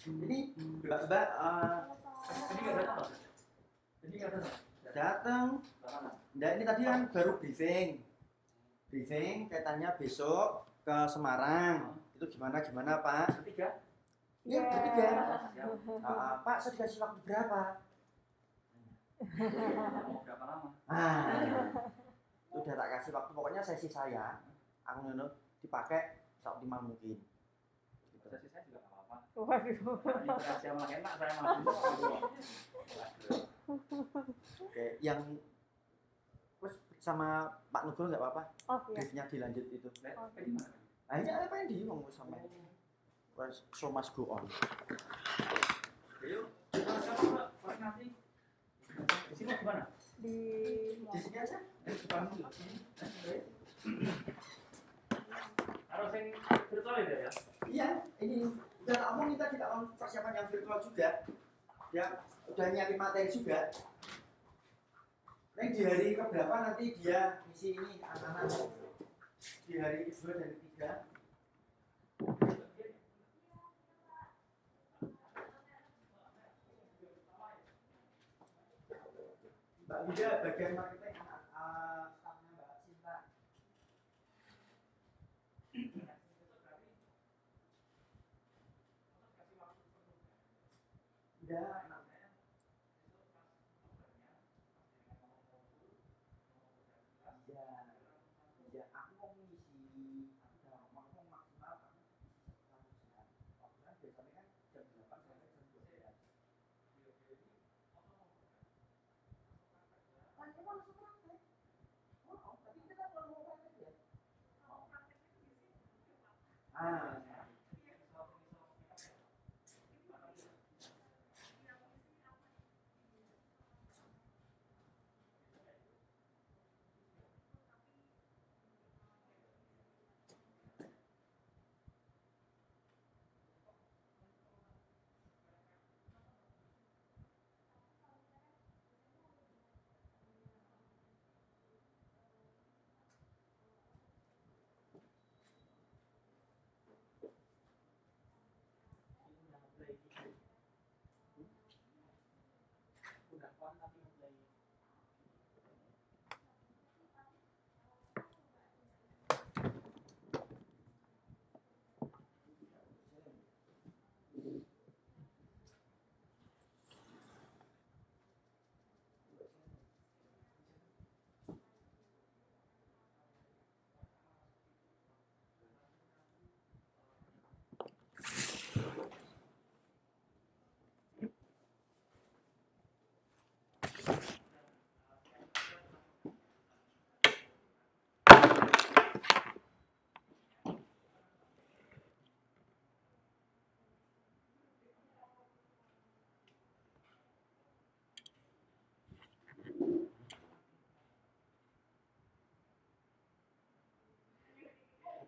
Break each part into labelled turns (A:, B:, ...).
A: Ini Mbak
B: Jadi nggak datang.
A: datang. Nah, ini tadi kan baru briefing kaitannya besok ke Semarang. Itu gimana Pak?
B: Bertiga.
A: Iya, bertiga. Pak, saya dikasih waktu berapa?
B: Berapa lama?
A: Udah tak kasih waktu. Pokoknya sesi saya, aku dipakai seoptimal mungkin.
B: Sesi saya juga nggak apa-apa.
C: Waduh.
B: Ini rahasia malah enak, saya malah dulu.
A: Oke, yang terus sama Pak Nugroho nggak apa-apa?
C: Oh iya.
A: Briefnya dilanjut itu.
B: Di mana?
A: Hanya apa yang diomong sama so must go on.
B: Yuk, kita siapa Pak nanti? Di sini gimana?
C: Di
A: sini aja.
B: Depan dulu. Harus yang virtual itu ya?
A: Iya, ini udah tak omongin tadi persiapan yang virtual juga. Ya, udah nyiapin materi juga. Nah, di hari keberapa nanti dia ngisi ini anak-anak di hari kedua dan ketiga. Mbak Wida bagian marketing stafnya Mbak Sinta. Udah. Ya, aku mau ngisi, aku mau maksimal waktunya biasanya kan jam 8 sampai jam 12. Kan ini mau langsung praktek. Tapi kita kan kalau mau praktek ya.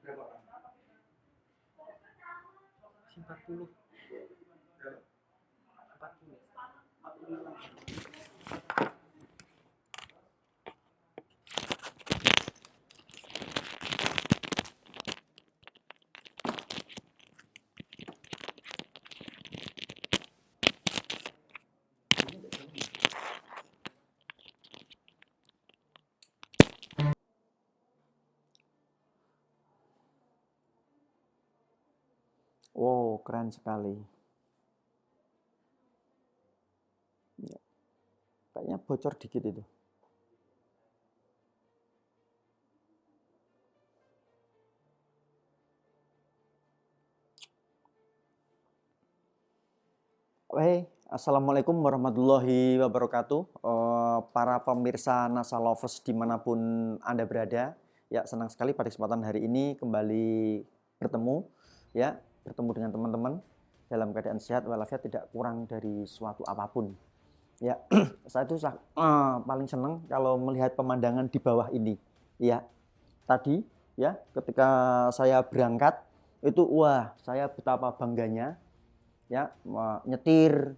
A: Berapa? 40. Berapa? 40. 40. Wow, keren sekali. Ya, kayaknya bocor dikit itu. Assalamualaikum warahmatullahi wabarakatuh. Para pemirsa NASA Lovers dimanapun Anda berada, ya senang sekali pada kesempatan hari ini kembali bertemu, ya bertemu dengan teman-teman dalam keadaan sehat walafiat, tidak kurang dari suatu apapun. Ya, saya itu paling senang kalau melihat pemandangan di bawah ini. Ya, tadi ya ketika saya berangkat itu saya betapa bangganya ya nyetir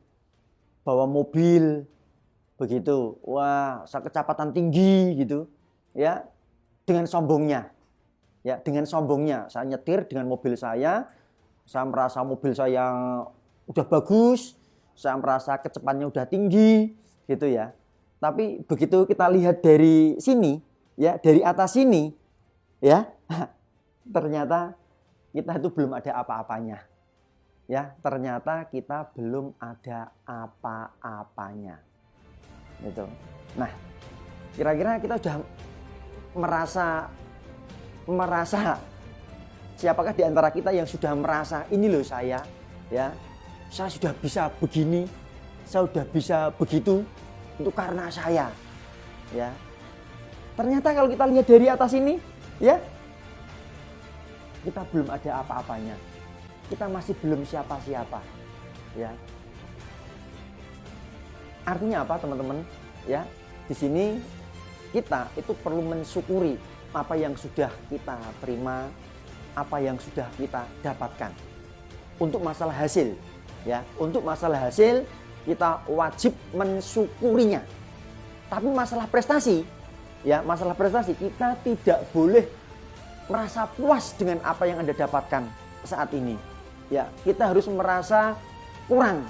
A: bawa mobil begitu. Saya kecepatan tinggi gitu ya, dengan sombongnya. Ya, dengan sombongnya saya nyetir dengan mobil saya merasa mobil saya udah bagus, saya merasa kecepatannya udah tinggi gitu ya. Tapi begitu kita lihat dari sini ya, dari atas sini ya, ternyata kita itu belum ada apa-apanya. Ya, ternyata kita belum ada apa-apanya. Gitu. Nah, kira-kira kita sudah merasa siapakah di antara kita yang sudah merasa ini loh saya ya, saya sudah bisa begini, saya sudah bisa begitu, itu karena saya ya. Ternyata kalau kita lihat dari atas ini ya, kita belum ada apa-apanya, kita masih belum siapa-siapa ya. Artinya apa teman-teman ya, di sini kita itu perlu mensyukuri apa yang sudah kita terima, apa yang sudah kita dapatkan. Untuk masalah hasil ya, untuk masalah hasil kita wajib mensyukurinya. Tapi masalah prestasi ya, masalah prestasi kita tidak boleh merasa puas dengan apa yang Anda dapatkan saat ini. Ya, kita harus merasa kurang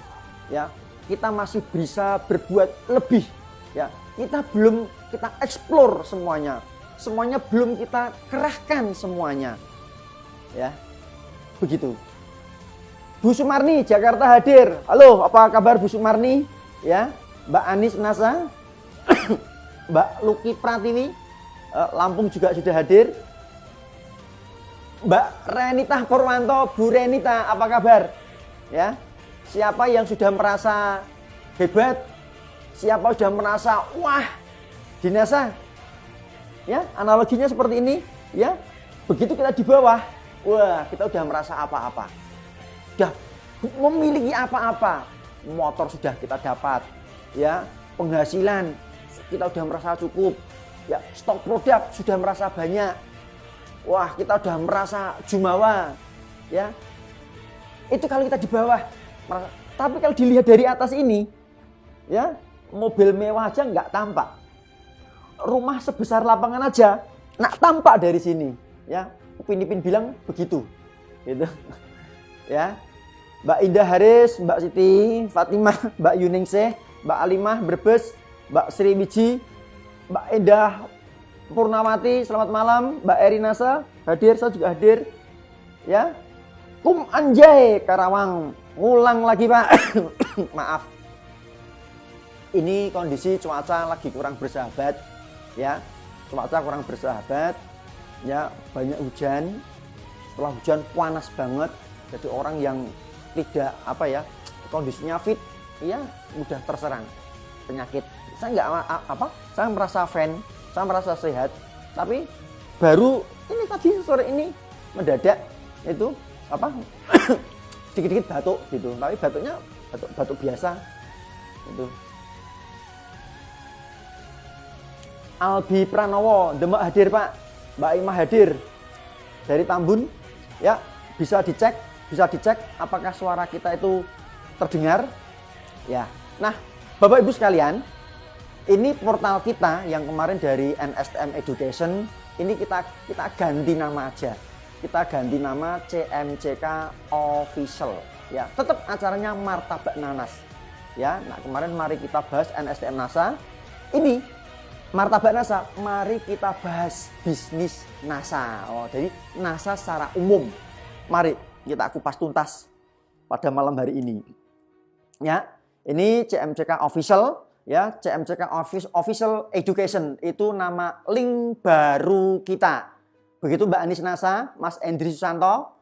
A: ya. Kita masih bisa berbuat lebih ya. Kita belum kita eksplor semuanya. Semuanya belum kita kerahkan semuanya. Ya. Begitu. Bu Sumarni Jakarta hadir. Halo, apa kabar Bu Sumarni? Ya, Mbak Anis Nasa, Mbak Luki Pratiwi, Lampung juga sudah hadir. Mbak Renita Purwanto, Bu Renita, apa kabar? Ya. Siapa yang sudah merasa hebat? Siapa sudah merasa wah di NASA? Ya, analoginya seperti ini, ya. Begitu kita di bawah, wah, kita sudah merasa apa-apa. Sudah memiliki apa-apa. Motor sudah kita dapat, ya. Penghasilan kita sudah merasa cukup. Ya, stok produk sudah merasa banyak. Wah, kita sudah merasa jumawa, ya. Itu kalau kita di bawah. Tapi kalau dilihat dari atas ini, ya, mobil mewah aja nggak tampak. Rumah sebesar lapangan aja nggak tampak dari sini, ya. Upin Ipin bilang begitu, gitu, ya. Mbak Indah Haris, Mbak Siti Fatimah, Mbak Yuningsih, Mbak Alimah Brebes, Mbak Sri Wiji, Mbak Indah Purnawati, selamat malam. Mbak Erinasa hadir, saya juga hadir, ya. Anjay Karawang, ngulang lagi Pak. Maaf, ini kondisi cuaca lagi kurang bersahabat ya, cuaca kurang bersahabat ya, banyak hujan. Setelah hujan panas banget, jadi orang yang tidak apa ya, kondisinya fit ya, mudah terserang penyakit. Saya nggak apa, saya merasa saya merasa sehat, tapi baru ini tadi sore ini mendadak itu apa dikit-dikit batuk gitu, tapi batuknya batuk biasa itu. Albi Pranowo, Demak hadir Pak. Mbak Imah hadir dari Tambun ya, bisa dicek apakah suara kita itu terdengar ya. Nah, Bapak Ibu sekalian, ini portal kita yang kemarin dari NSTM Education, ini kita ganti nama aja. Kita ganti nama CMCK Official ya. Tetap acaranya Martabak Nanas ya. Nah, kemarin mari kita bahas NSTM NASA. Ini Martabak NASA, mari kita bahas bisnis NASA. Oh, jadi NASA secara umum. Mari kita kupas tuntas pada malam hari ini. Ya, ini CMCK Official ya, CMCK Official Education itu nama link baru kita. Begitu Mbak Anis NASA, Mas Endri Susanto,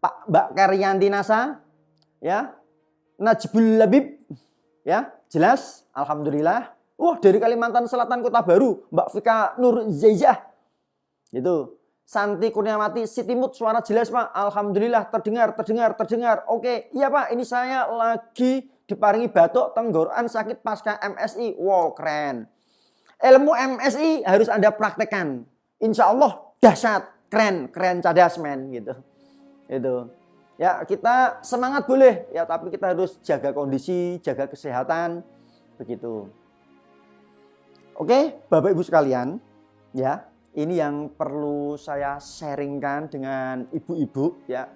A: Mbak Karyanti NASA, ya, Najibul Labib, ya, jelas, alhamdulillah. Wah, dari Kalimantan Selatan Kota Baru, Mbak Vika Nur Zaizah, gitu. Santi Kurniawati, Sitimut, suara jelas Pak, alhamdulillah, terdengar. Oke, iya Pak, ini saya lagi diparingi batuk, tenggorokan sakit pasca MSI. Wow, keren. Ilmu MSI harus Anda praktekkan. Insya Allah dahsyat, keren cadas men gitu. Itu. Ya, kita semangat boleh ya, tapi kita harus jaga kondisi, jaga kesehatan begitu. Oke, Bapak Ibu sekalian, ya, ini yang perlu saya sharingkan dengan ibu-ibu ya,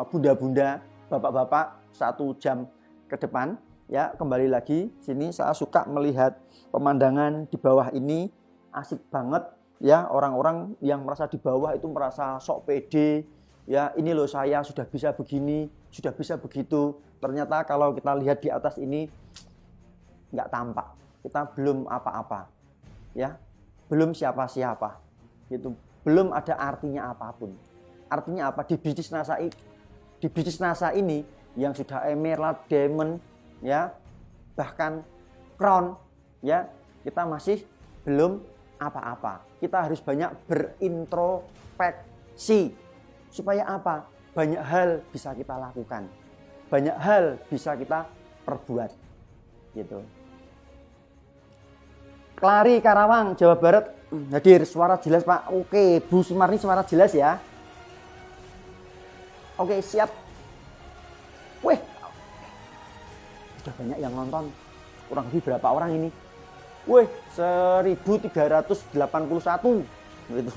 A: bunda-bunda, bapak-bapak, 1 jam ke depan. Ya, kembali lagi sini saya suka melihat pemandangan di bawah ini, asik banget ya. Orang-orang yang merasa di bawah itu merasa sok pede. Ya, ini loh saya sudah bisa begini, sudah bisa begitu. Ternyata kalau kita lihat di atas ini nggak tampak. Kita belum apa-apa. Ya, belum siapa-siapa. Gitu. Belum ada artinya apapun. Artinya apa? Di bisnis NASA ini yang sudah emerald, diamond, ya, bahkan crown, ya, kita masih belum apa-apa. Kita harus banyak berintrospeksi. Supaya apa? Banyak hal bisa kita lakukan. Banyak hal bisa kita perbuat. Gitu. Klari Karawang, Jawa Barat hadir. Suara jelas, Pak. Oke, Bu Sumarni suara jelas ya. Oke, siap. Wih, sudah banyak yang nonton. Kurang lebih berapa orang ini? Wih, 1381 gitu.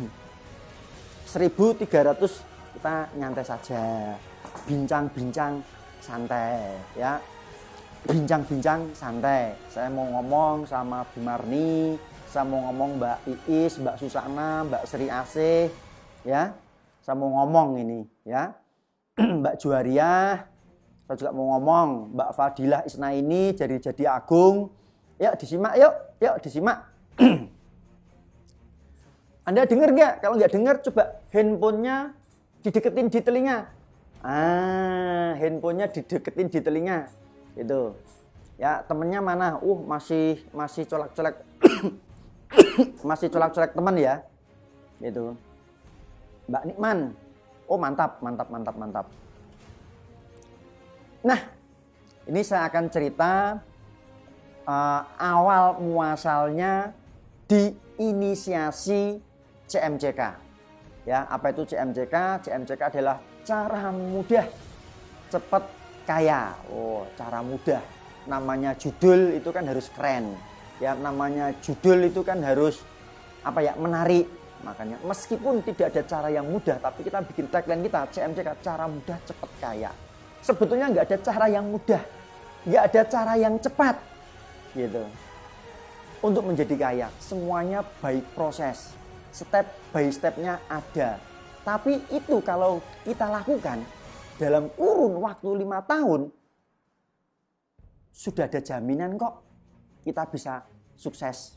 A: 1300. Kita nyantai saja, bincang-bincang santai ya, bincang-bincang santai. Saya mau ngomong sama Bu Marni, saya mau ngomong Mbak Iis, Mbak Susana, Mbak Sri Asih, ya. Saya mau ngomong ini, ya. Mbak Juwariah, saya juga mau ngomong Mbak Fadilah Isnaini, Jadi Agung. Yuk disimak, yuk disimak. Anda dengar nggak? Kalau nggak dengar, coba handphonenya dideketin di telinga. Handphonenya dideketin di telinga. Itu. Ya, temennya mana? Masih colak-colak. Masih colak-colak teman ya. Itu. Mbak Nikman. Oh, mantap. Nah, ini saya akan cerita awal muasalnya di inisiasi CMCK. Ya, apa itu CMCK? CMCK adalah cara mudah cepat kaya. Oh, cara mudah. Namanya judul itu kan harus keren. Ya, namanya judul itu kan harus menarik. Makanya meskipun tidak ada cara yang mudah, tapi kita bikin tagline kita CMCK, cara mudah cepat kaya. Sebetulnya nggak ada cara yang mudah, nggak ada cara yang cepat, gitu. Untuk menjadi kaya, semuanya by proses. Step by stepnya ada. Tapi itu kalau kita lakukan dalam kurun waktu 5 tahun, sudah ada jaminan kok kita bisa sukses.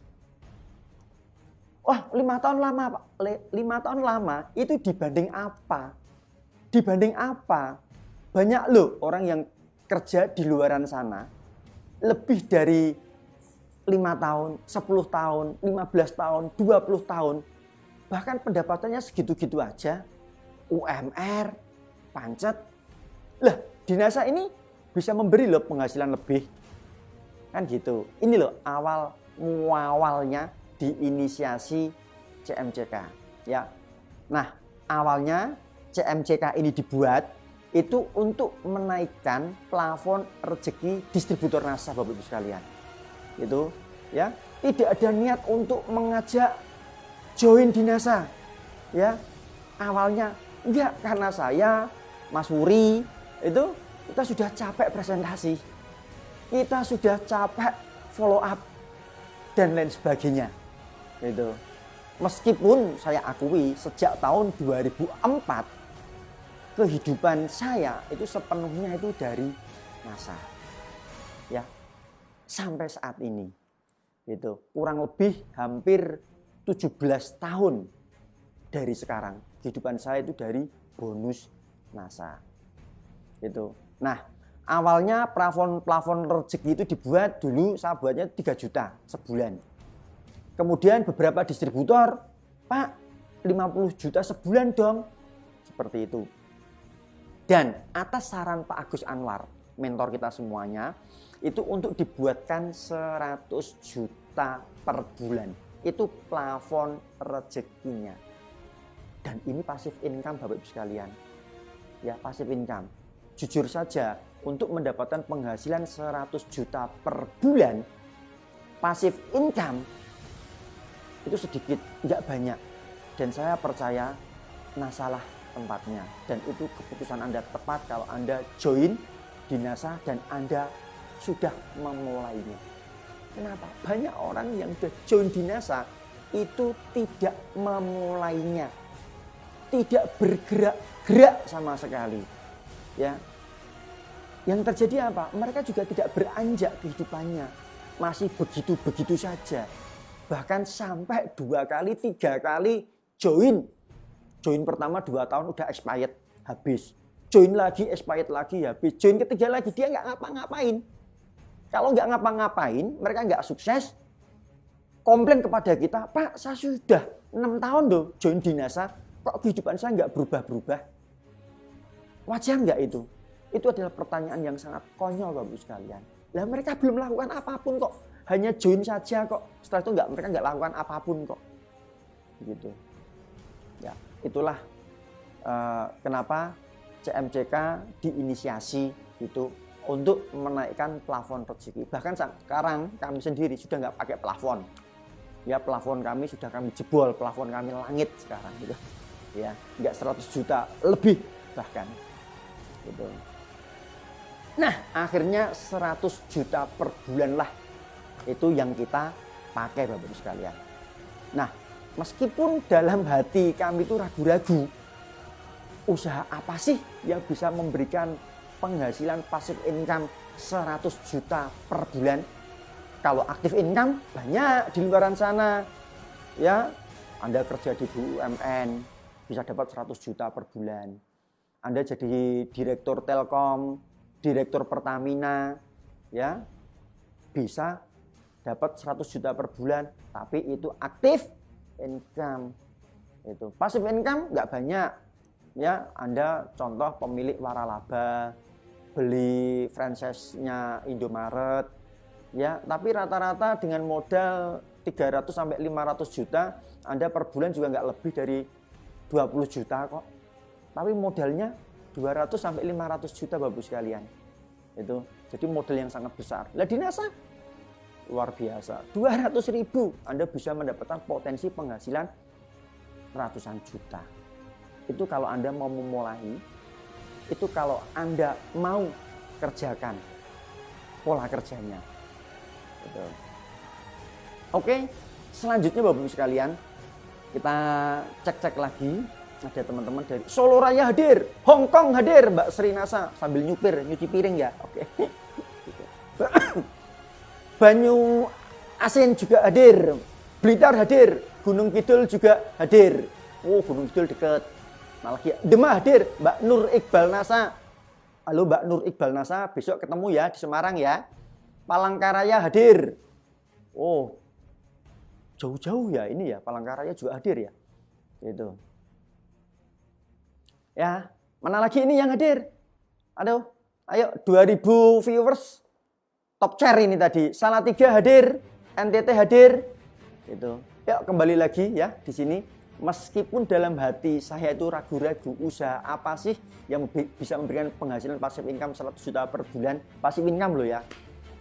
A: Wah, 5 tahun lama, Pak. 5 tahun lama itu dibanding apa? Dibanding apa? Banyak loh orang yang kerja di luaran sana lebih dari 5 tahun, 10 tahun, 15 tahun, 20 tahun. Bahkan pendapatannya segitu-gitu aja. UMR, pancet. Lah, di NASA ini bisa memberi loh penghasilan lebih. Kan gitu. Ini loh awalnya di inisiasi CMCK. Ya. Nah, awalnya CMCK ini dibuat itu untuk menaikkan plafon rezeki distributor NASA, Bapak Ibu sekalian. Itu ya, tidak ada niat untuk mengajak join di NASA. Ya. Awalnya enggak, karena saya Mas Wuri itu kita sudah capek presentasi. Kita sudah capek follow up dan lain sebagainya. Itu. Meskipun saya akui sejak tahun 2004 kehidupan saya itu sepenuhnya itu dari NASA. Ya. Sampai saat ini. Itu kurang lebih hampir 17 tahun dari sekarang. Kehidupan saya itu dari bonus NASA. Itu. Nah, awalnya plafon rezeki itu dibuat dulu, saya buatnya 3 juta sebulan. Kemudian beberapa distributor, Pak, 50 juta sebulan dong. Seperti itu. Dan atas saran Pak Agus Anwar, mentor kita semuanya, itu untuk dibuatkan 100 juta per bulan. Itu plafon rezekinya. Dan ini pasif income, Bapak Ibu sekalian. Ya, pasif income. Jujur saja, untuk mendapatkan penghasilan 100 juta per bulan, pasif income itu sedikit, nggak banyak. Dan saya percaya NASA lah tempatnya. Dan itu keputusan Anda tepat kalau Anda join di NASA dan Anda sudah memulainya. Kenapa? Banyak orang yang sudah join di NASA itu tidak memulainya, tidak bergerak-gerak sama sekali. Ya, yang terjadi apa? Mereka juga tidak beranjak kehidupannya, masih begitu-begitu saja. Bahkan sampai 2 kali, 3 kali join. Join pertama 2 tahun udah expired, habis. Join lagi, expired lagi, habis. Join ketiga lagi, dia nggak ngapa-ngapain. Kalau nggak ngapa-ngapain, mereka nggak sukses, komplain kepada kita, Pak, saya sudah 6 tahun loh join di NASA, kok kehidupan saya nggak berubah-berubah? Wajar nggak itu? Itu adalah pertanyaan yang sangat konyol Bapak sekalian. Lah mereka belum melakukan apapun kok. Hanya join saja kok. Setelah itu mereka nggak lakukan apapun kok. Gitu. Ya, itulah kenapa CMCK diinisiasi gitu untuk menaikkan plafon rezeki. Bahkan sekarang kami sendiri sudah nggak pakai plafon. Ya, plafon kami sudah kami jebol, plafon kami langit sekarang gitu. Ya, nggak 100 juta lebih bahkan. Gitu. Nah, akhirnya 100 juta per bulan lah itu yang kita pakai Bapak Ibu sekalian. Nah, meskipun dalam hati kami itu ragu-ragu, usaha apa sih yang bisa memberikan penghasilan passive income 100 juta per bulan? Kalau active income banyak di luaran sana. Ya, Anda kerja di BUMN bisa dapat 100 juta per bulan. Anda jadi direktur Telkom, direktur Pertamina, ya bisa dapat 100 juta per bulan, tapi itu aktif income. Itu passive income nggak banyak. Ya, Anda contoh pemilik waralaba, beli franchise-nya Indomaret, ya, tapi rata-rata dengan modal 300 sampai 500 juta, Anda per bulan juga nggak lebih dari 20 juta kok. Tapi modalnya 200 sampai 500 juta Bapak sekalian. Itu jadi modal yang sangat besar. Lah di NASA luar biasa. 200.000 Anda bisa mendapatkan potensi penghasilan ratusan juta. Itu kalau Anda mau memulai, itu kalau Anda mau kerjakan pola kerjanya. Gitu. Oke, selanjutnya Bapak Ibu sekalian, kita cek-cek lagi. Ada teman-teman dari Solo Raya hadir, Hong Kong hadir, Mbak Sri Nasa sambil nyuci piring ya. Oke. Banyu Asin juga hadir, Blitar hadir, Gunung Kidul juga hadir. Oh, Gunung Kidul dekat. Nah, lagi Demak hadir, Mbak Nur Iqbal Nasa. Halo Mbak Nur Iqbal Nasa, besok ketemu ya di Semarang ya. Palangkaraya hadir. Oh, jauh-jauh ya ini ya, Palangkaraya juga hadir ya. Itu. Ya, mana lagi ini yang hadir? Aduh, ayo 2000 viewers top share ini tadi. Salatiga hadir, NTT hadir. Itu. Yuk kembali lagi ya di sini. Meskipun dalam hati saya itu ragu-ragu, usaha apa sih yang bisa memberikan penghasilan passive income 100 juta per bulan, passive income loh ya.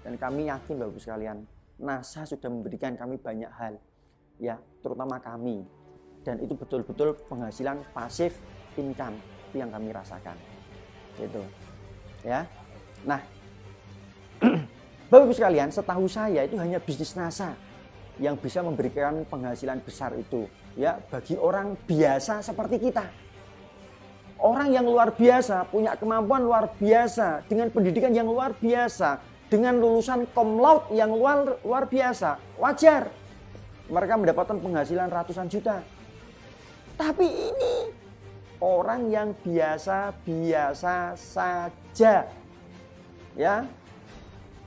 A: Dan kami yakin Bapak sekalian, NASA sudah memberikan kami banyak hal ya, terutama kami. Dan itu betul-betul penghasilan passive income itu yang kami rasakan. Gitu. Ya. Nah, Bapak Ibu sekalian, setahu saya itu hanya bisnis NASA yang bisa memberikan penghasilan besar itu ya bagi orang biasa seperti kita. Orang yang luar biasa, punya kemampuan luar biasa, dengan pendidikan yang luar biasa, dengan lulusan cum laude yang luar biasa, wajar mereka mendapatkan penghasilan ratusan juta. Tapi ini orang yang biasa-biasa saja. Ya.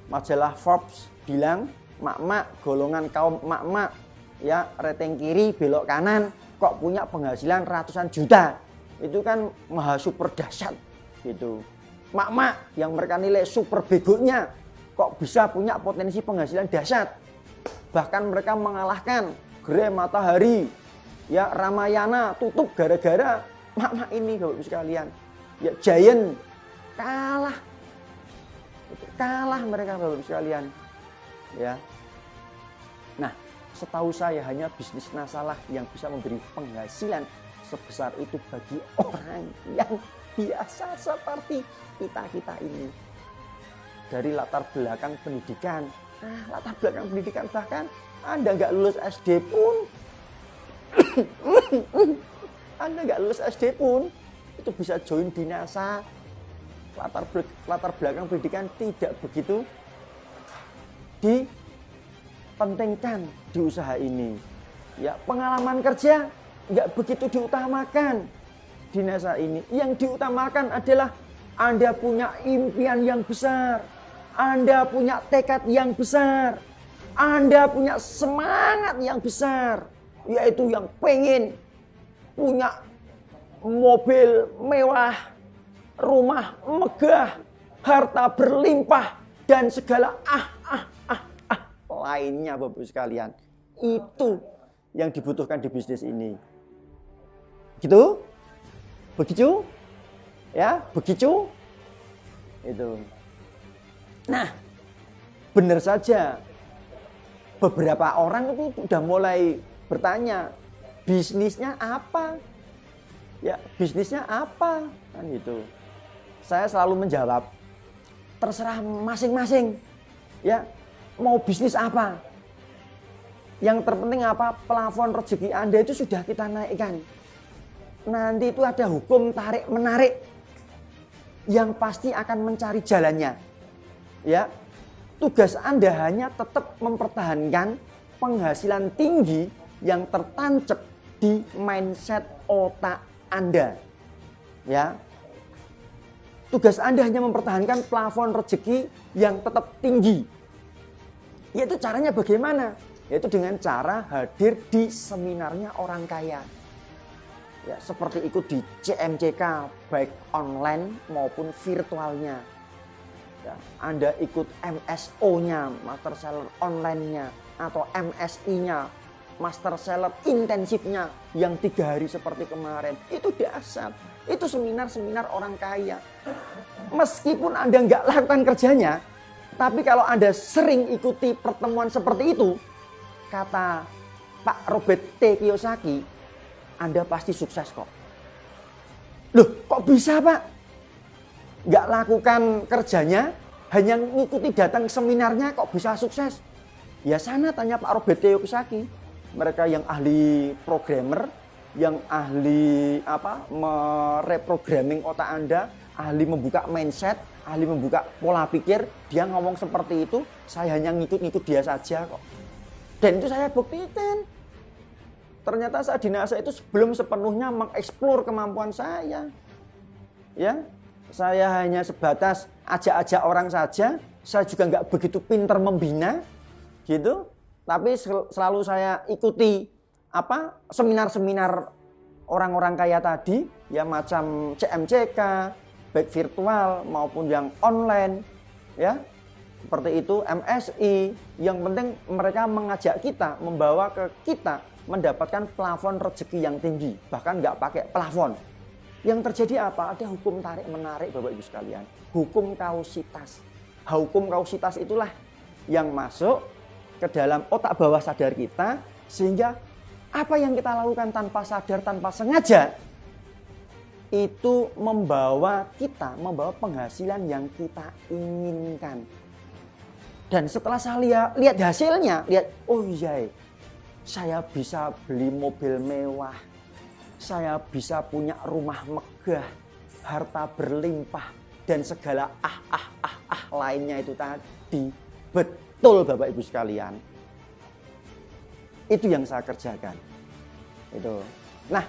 A: Majalah Forbes bilang, mak-mak, golongan kaum mak-mak, ya, rating kiri belok kanan kok punya penghasilan ratusan juta. Itu kan maha super dahsyat gitu. Mak-mak yang mereka nilai super begonya kok bisa punya potensi penghasilan dahsyat. Bahkan mereka mengalahkan Gerai Matahari, ya, Ramayana tutup gara-gara mak-mak ini Bapak Ibu sekalian. Ya, Giant kalah mereka Bapak Ibu sekalian. Ya. Nah, setahu saya hanya bisnis NASA lah yang bisa memberi penghasilan sebesar itu bagi orang yang biasa seperti kita-kita ini. dari latar belakang pendidikan. Latar belakang pendidikan bahkan Anda nggak lulus SD pun, Anda nggak lulus SD pun, itu bisa join di NASA. Latar belakang pendidikan tidak begitu dipentingkan di usaha ini. Ya, pengalaman kerja nggak begitu diutamakan di NASA ini. Yang diutamakan adalah Anda punya impian yang besar, Anda punya tekad yang besar, Anda punya semangat yang besar, yaitu yang pengen punya mobil mewah, rumah megah, harta berlimpah, dan segala lainnya, Bapak Ibu sekalian. Itu yang dibutuhkan di bisnis ini. Gitu? Begitu? Ya, begitu? Itu. Nah, benar saja. Beberapa orang itu sudah mulai bertanya, bisnisnya apa? Ya, bisnisnya apa? Kan gitu. Saya selalu menjawab, terserah masing-masing. Ya, mau bisnis apa? Yang terpenting apa? Plafon rezeki Anda itu sudah kita naikkan. Nanti itu ada hukum tarik-menarik yang pasti akan mencari jalannya. Ya, tugas Anda hanya tetap mempertahankan penghasilan tinggi yang tertancap di mindset otak Anda. Ya, tugas Anda hanya mempertahankan plafon rezeki yang tetap tinggi. Yaitu caranya bagaimana? Yaitu dengan cara hadir di seminarnya orang kaya. Ya, seperti ikut di CMCK baik online maupun virtualnya. Ya, Anda ikut MSO-nya, Master Seller Online-nya, atau MSI-nya, Master Seller intensifnya yang 3 hari seperti kemarin. Itu dahsyat. Itu seminar-seminar orang kaya. Meskipun Anda nggak lakukan kerjanya, tapi kalau Anda sering ikuti pertemuan seperti itu, kata Pak Robert T. Kiyosaki, Anda pasti sukses kok. Loh, kok bisa Pak? Nggak lakukan kerjanya, hanya ngikuti datang seminarnya kok bisa sukses? Ya sana tanya Pak Robert T. Kiyosaki. Mereka yang ahli programmer, yang ahli mereprogramming otak Anda, ahli membuka mindset, ahli membuka pola pikir, dia ngomong seperti itu, saya hanya ngikut-ngikut dia saja kok. Dan itu saya buktikan. Ternyata saya di NASA itu belum sepenuhnya mengeksplor kemampuan saya. Ya, saya hanya sebatas ajak-ajak orang saja. Saya juga nggak begitu pintar membina, gitu. Tapi selalu saya ikuti seminar-seminar orang-orang kaya tadi, ya macam CMCK, baik virtual maupun yang online, ya seperti itu, MSI. Yang penting mereka mengajak kita, membawa ke kita mendapatkan plafon rezeki yang tinggi, bahkan nggak pakai plafon. Yang terjadi apa? Ada hukum tarik menarik, Bapak Ibu sekalian. Hukum kausitas. Hukum kausitas itulah yang masuk ke dalam otak bawah sadar kita, sehingga apa yang kita lakukan tanpa sadar, tanpa sengaja, itu membawa penghasilan yang kita inginkan. Dan setelah saya lihat hasilnya, oh iya, saya bisa beli mobil mewah, saya bisa punya rumah megah, harta berlimpah, dan segala lainnya itu tadi. Betul Bapak Ibu sekalian. Itu yang saya kerjakan. Itu. Nah,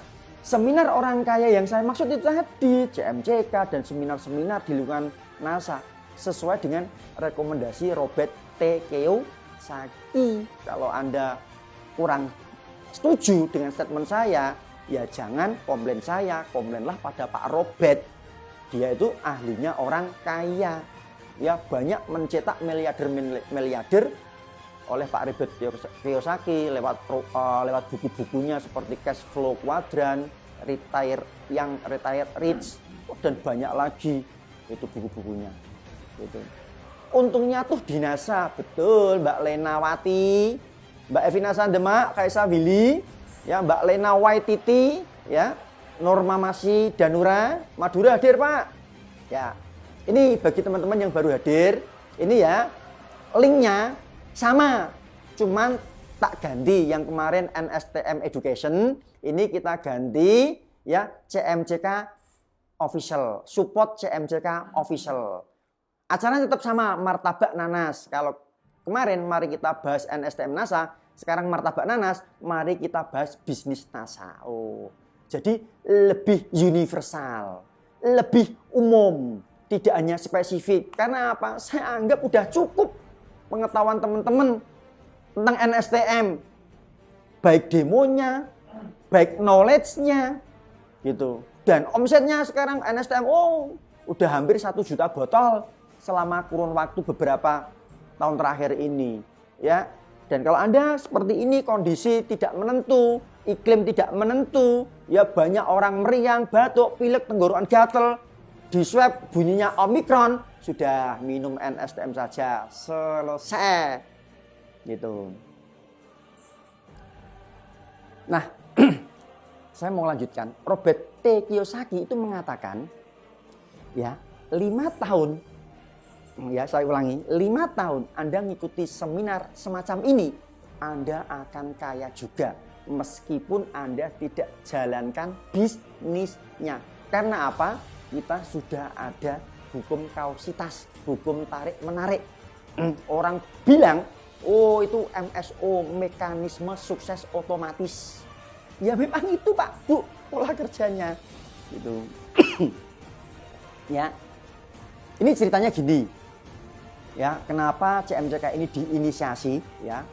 A: seminar orang kaya yang saya maksud itu tadi, CMCK dan seminar-seminar di lingkungan NASA, sesuai dengan rekomendasi Robert T. Kiyosaki. Kalau Anda kurang setuju dengan statement saya, ya jangan komplain saya, komplainlah pada Pak Robert. Dia itu ahlinya orang kaya. Ya, banyak mencetak miliarder oleh Pak Robert Kiyosaki lewat buku-bukunya seperti Cash Flow Quadrant, Retire Rich, dan banyak lagi itu buku-bukunya. Gitu. Untungnya tuh di NASA, betul Mbak Lenawati, Mbak Evina Sandemak, Kaisa Willy, ya Mbak Lena Waititi, ya Norma Masih Danura, Madura hadir Pak. Ya, ini bagi teman-teman yang baru hadir, Ini ya, linknya sama, cuman tak ganti. Yang kemarin NSTM Education, ini kita ganti ya CMCK Official, support CMCK Official. Acaranya tetap sama, Martabak Nanas. Kalau kemarin mari kita bahas NSTM NASA, sekarang Martabak Nanas, mari kita bahas bisnis NASA. Oh, jadi lebih universal, lebih umum. Tidak hanya spesifik. Karena apa? Saya anggap udah cukup pengetahuan teman-teman tentang NSTM. Baik demonya, baik knowledge-nya gitu. Dan omsetnya sekarang NSTM udah hampir 1 juta botol selama kurun waktu beberapa tahun terakhir ini, ya. Dan kalau Anda seperti ini, kondisi tidak menentu, iklim tidak menentu, ya banyak orang meriang, batuk, pilek, tenggorokan gatel, di swab bunyinya Omikron, sudah minum NSTM saja selesai gitu. Nah, saya mau lanjutkan. Robert T. Kiyosaki itu mengatakan ya 5 tahun, ya saya ulangi, 5 tahun Anda ngikuti seminar semacam ini, Anda akan kaya juga meskipun Anda tidak jalankan bisnisnya. Karena apa? Kita sudah ada hukum kausitas, hukum tarik-menarik. Orang bilang, oh itu MSO, mekanisme sukses otomatis. Ya memang itu Pak, Bu, pola kerjanya. Gitu. Ya, ini ceritanya gini. Ya, kenapa CMCK ini diinisiasi? Ya,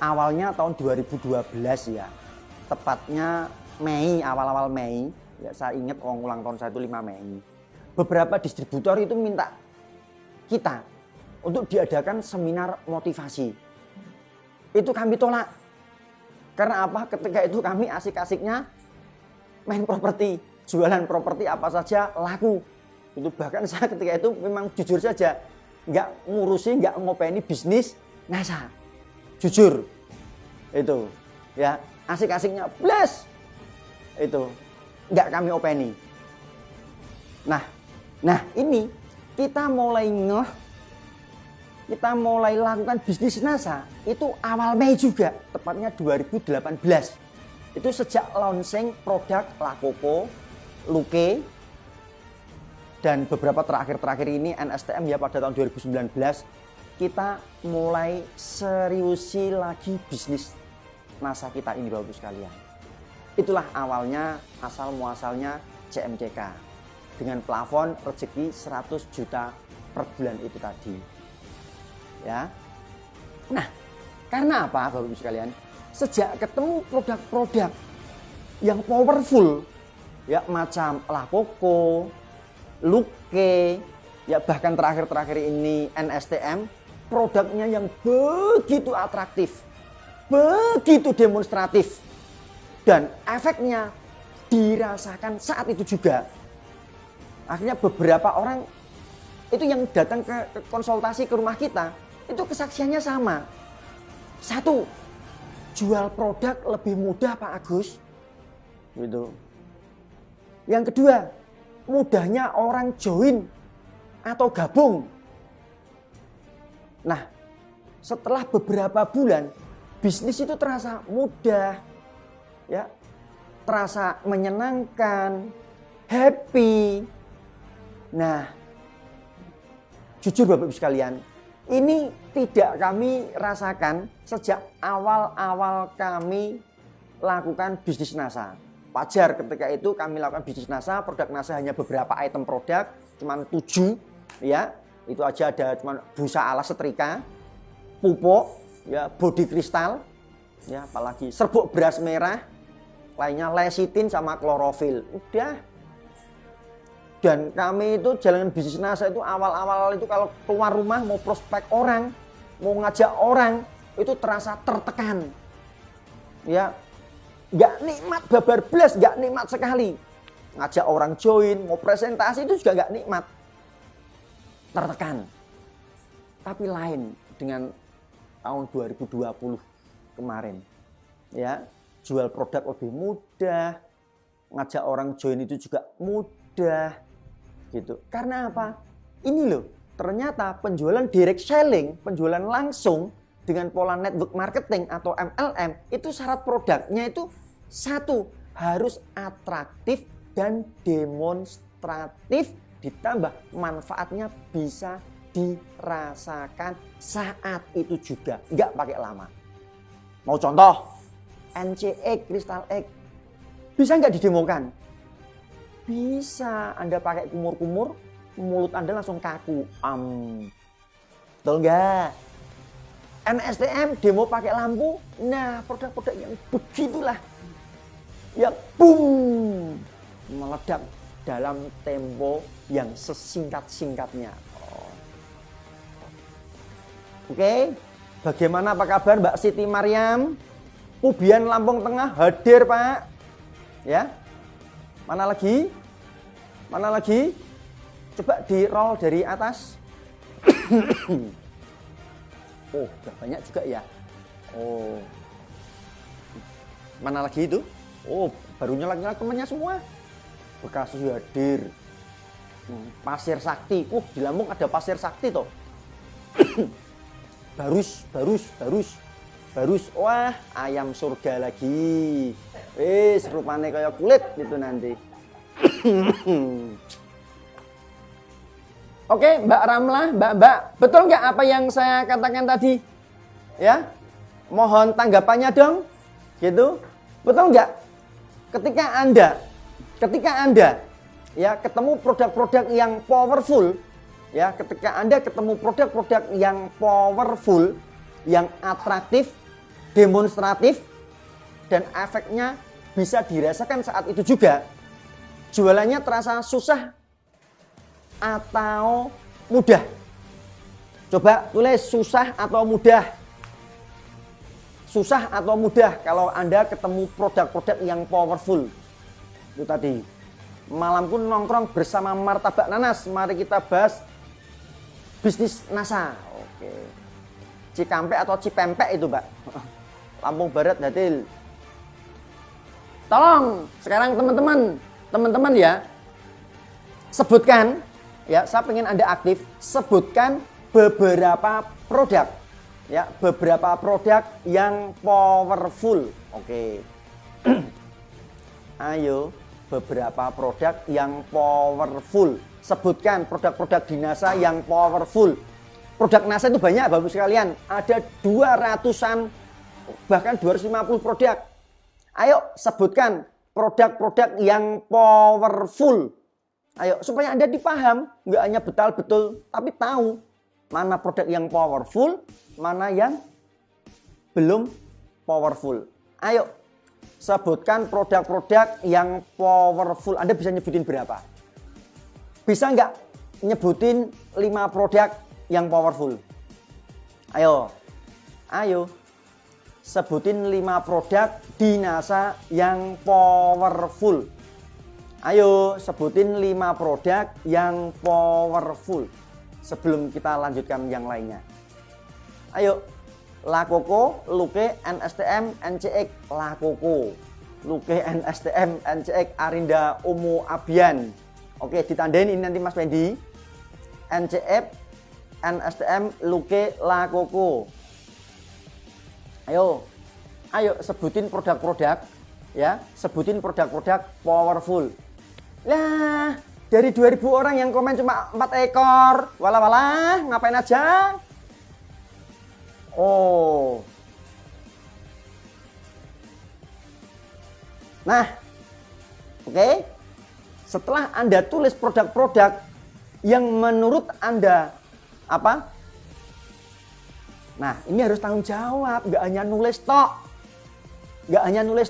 A: awalnya tahun 2012 ya, tepatnya Mei, awal-awal Mei. Ya, saya ingat ulang tahun saya itu 5 Mei. Beberapa distributor itu minta kita untuk diadakan seminar motivasi. Itu kami tolak. Karena apa? Ketika itu kami asik-asiknya main properti, jualan properti apa saja laku. Itu bahkan saya ketika itu memang jujur saja nggak ngurusi, nggak ngopeni bisnis NASA. Jujur. Itu ya, asik-asiknya bless. Itu nggak kami openi. Nah ini kita mulai kita mulai lakukan bisnis NASA itu awal Mei juga, tepatnya 2018. Itu sejak launching produk Lakoko, Luke, dan beberapa terakhir ini NSTM ya pada tahun 2019 kita mulai seriusi lagi bisnis NASA kita ini Bapak Ibu sekalian. Itulah awalnya asal muasalnya CMCK dengan plafon rezeki 100 juta per bulan itu tadi. Ya. Nah, karena apa Bapak Ibu sekalian? Sejak ketemu produk-produk yang powerful ya macam Lakoko, Luke, ya bahkan terakhir ini NSTM, produknya yang begitu atraktif, begitu demonstratif. Dan efeknya dirasakan saat itu juga. Akhirnya beberapa orang itu yang datang ke konsultasi ke rumah kita, itu kesaksiannya sama. 1, jual produk lebih mudah Pak Agus. Gitu. Yang kedua, mudahnya orang join atau gabung. Nah, setelah beberapa bulan, bisnis itu terasa mudah. Ya, terasa menyenangkan, happy. Nah, jujur Bapak Ibu sekalian, ini tidak kami rasakan sejak awal-awal kami lakukan bisnis NASA. Wajar ketika itu kami lakukan bisnis NASA, produk NASA hanya beberapa item produk, cuma 7 ya. Itu aja ada cuma busa alas setrika, pupuk, ya, body kristal, ya, apalagi serbuk beras merah, lainnya lecitin sama klorofil. Udah. Dan kami itu jalan bisnis NASA itu awal-awal itu kalau keluar rumah mau prospek orang, mau ngajak orang, itu terasa tertekan. Ya, nggak nikmat babar blas, nggak nikmat sekali. Ngajak orang join, mau presentasi itu juga nggak nikmat. Tertekan. Tapi lain dengan tahun 2020 kemarin. Ya, jual produk lebih mudah, ngajak orang join itu juga mudah. Gitu. Karena apa? Ini loh, ternyata penjualan direct selling, penjualan langsung dengan pola network marketing atau MLM, itu syarat produknya itu satu, harus atraktif dan demonstratif, ditambah manfaatnya bisa dirasakan saat itu juga, nggak pakai lama. Mau contoh, NCX, Crystal X, bisa nggak didemokan? Bisa. Anda pakai kumur-kumur, mulut Anda langsung kaku. Betul nggak? NSTM demo pakai lampu. Nah, produk-produk yang begitulah yang boom meledak dalam tempo yang sesingkat-singkatnya. Oke, bagaimana apa kabar Mbak Siti Mariam? Pubian Lampung Tengah hadir Pak. Ya, mana lagi? Mana lagi? Coba di roll dari atas. Oh, udah banyak juga ya. Oh, mana lagi itu? Oh, baru nyala temannya semua. Bekasi hadir. Pasir Sakti. Di Lampung ada Pasir Sakti toh. Barus. Wah, ayam surga lagi. Rupanya kayak kulit itu nanti. Oke, Mbak Ramlah, Mbak, betul nggak apa yang saya katakan tadi? Ya, mohon tanggapannya dong. Gitu, betul nggak? Ketika Anda ya ketemu produk-produk yang powerful, ya ketika Anda ketemu produk-produk yang powerful, yang atraktif, demonstratif, dan efeknya bisa dirasakan saat itu juga, jualannya terasa susah atau mudah? Coba tulis susah atau mudah. Susah atau mudah kalau Anda ketemu produk-produk yang powerful. Itu tadi. Malam pun nongkrong bersama Martabak Nanas. Mari kita bahas bisnis NASA. Oke. Cikampek atau Cipempek itu, Mbak. Lampung Barat Datil. Tolong sekarang teman-teman ya, sebutkan ya, saya pengen Anda aktif, sebutkan beberapa produk ya, beberapa produk yang powerful. Oke. Ayo, beberapa produk yang powerful. Sebutkan produk-produk di NASA yang powerful. Produk NASA itu banyak Bapak sekalian, ada 200-an bahkan 250 produk. Ayo sebutkan produk-produk yang powerful. Ayo, supaya Anda dipaham, nggak hanya betul-betul, tapi tahu mana produk yang powerful, mana yang belum powerful. Ayo, sebutkan produk-produk yang powerful. Anda bisa nyebutin berapa? Bisa nggak nyebutin 5 produk yang powerful? Ayo, sebutin 5 produk di NASA yang powerful. Ayo, sebutin 5 produk yang powerful. Sebelum kita lanjutkan yang lainnya. Ayo, Lakoko, Luke, NSTM, NCX, Lakoko, Luke, NSTM, NCX, Arinda, Umu, Abian. Oke, ditandain ini nanti Mas Fendi. NCF, NSTM, Luke, Lakoko. Ayo sebutin produk-produk ya, sebutin produk-produk powerful. Lah, dari 2000 orang yang komen cuma 4 ekor. Walah, ngapain aja? Oh. Nah, oke. Setelah Anda tulis produk-produk yang menurut Anda apa? Nah, ini harus tanggung jawab, nggak hanya nulis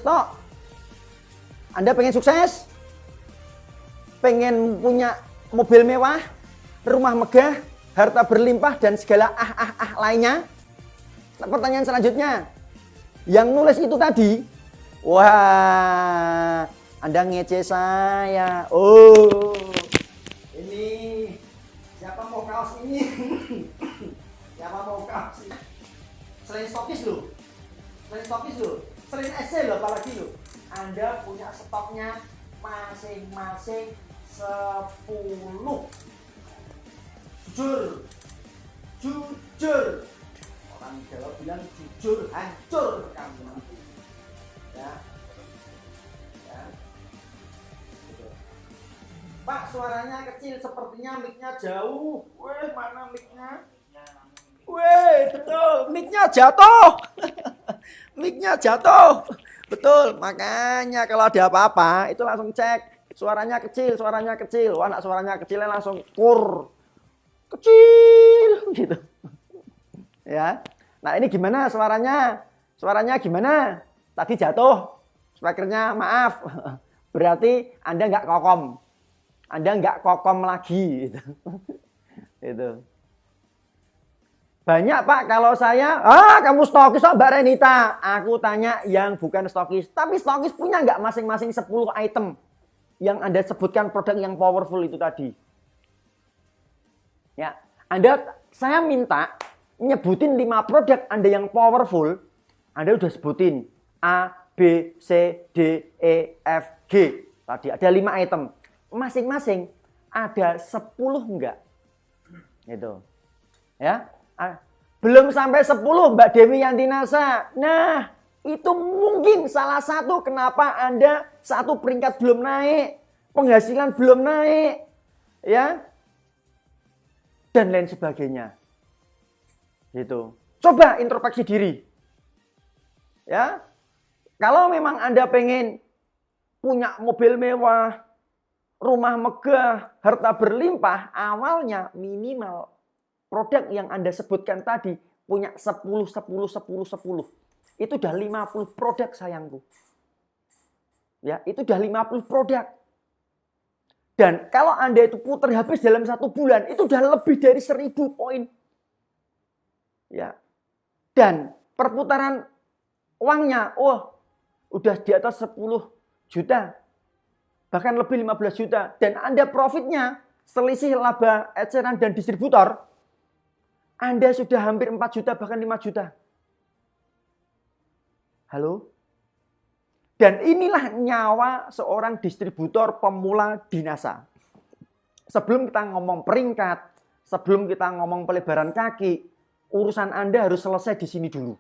A: tok. Anda pengen sukses? Pengen punya mobil mewah, rumah megah, harta berlimpah, dan segala lainnya? Nah, pertanyaan selanjutnya, yang nulis itu tadi, wah, Anda ngece saya. Oh, ini siapa mau kaos ini? Siapa mau kaos ini? Selain stokis loh, selain SC loh, apalagi loh. Anda punya stoknya masing-masing 10. jujur. Jujur. Orang Jawa bilang jujur, hancur kamu nanti. Ya. Ya. Gitu. Pak, suaranya kecil, sepertinya mic-nya jauh. Weh, mana mic-nya? Weh, betul, mic-nya jatuh. Mic-nya jatuh. Betul, makanya kalau ada apa-apa, itu langsung cek. Suaranya kecil. Wah, anak suaranya kecilnya langsung kur. Kecil, gitu. Ya. Nah, ini gimana suaranya? Suaranya gimana? Tadi jatuh. Speakernya, maaf. Berarti Anda nggak kokom. Anda nggak kokom lagi. Gitu. Itu. Banyak Pak kalau saya, kamu stokis Mbak Renita. Aku tanya yang bukan stokis. Tapi stokis punya nggak masing-masing 10 item yang Anda sebutkan produk yang powerful itu tadi? Ya, saya minta nyebutin 5 produk Anda yang powerful. Anda udah sebutin A, B, C, D, E, F, G. Tadi ada 5 item. Masing-masing ada 10 enggak? Gitu. Ya. Belum sampai 10 Mbak Dewi Yantinasa. Nah, itu mungkin salah satu kenapa Anda 1 peringkat belum naik, penghasilan belum naik, ya, dan lain sebagainya. Gitu. Coba introspeksi diri. Ya. Kalau memang Anda pengen punya mobil mewah, rumah megah, harta berlimpah, awalnya minimal produk yang Anda sebutkan tadi punya 10. Itu udah 50 produk sayangku. Ya, itu udah 50 produk. Dan kalau Anda itu putar habis dalam 1 bulan, itu udah lebih dari 1000 poin. Ya. Dan perputaran uangnya, udah di atas 10 juta. Bahkan lebih 15 juta. Dan Anda profitnya, selisih laba eceran dan distributor, Anda sudah hampir 4 juta, bahkan 5 juta. Halo? Dan inilah nyawa seorang distributor pemula di NASA. Sebelum kita ngomong peringkat, sebelum kita ngomong pelebaran kaki, urusan Anda harus selesai di sini dulu.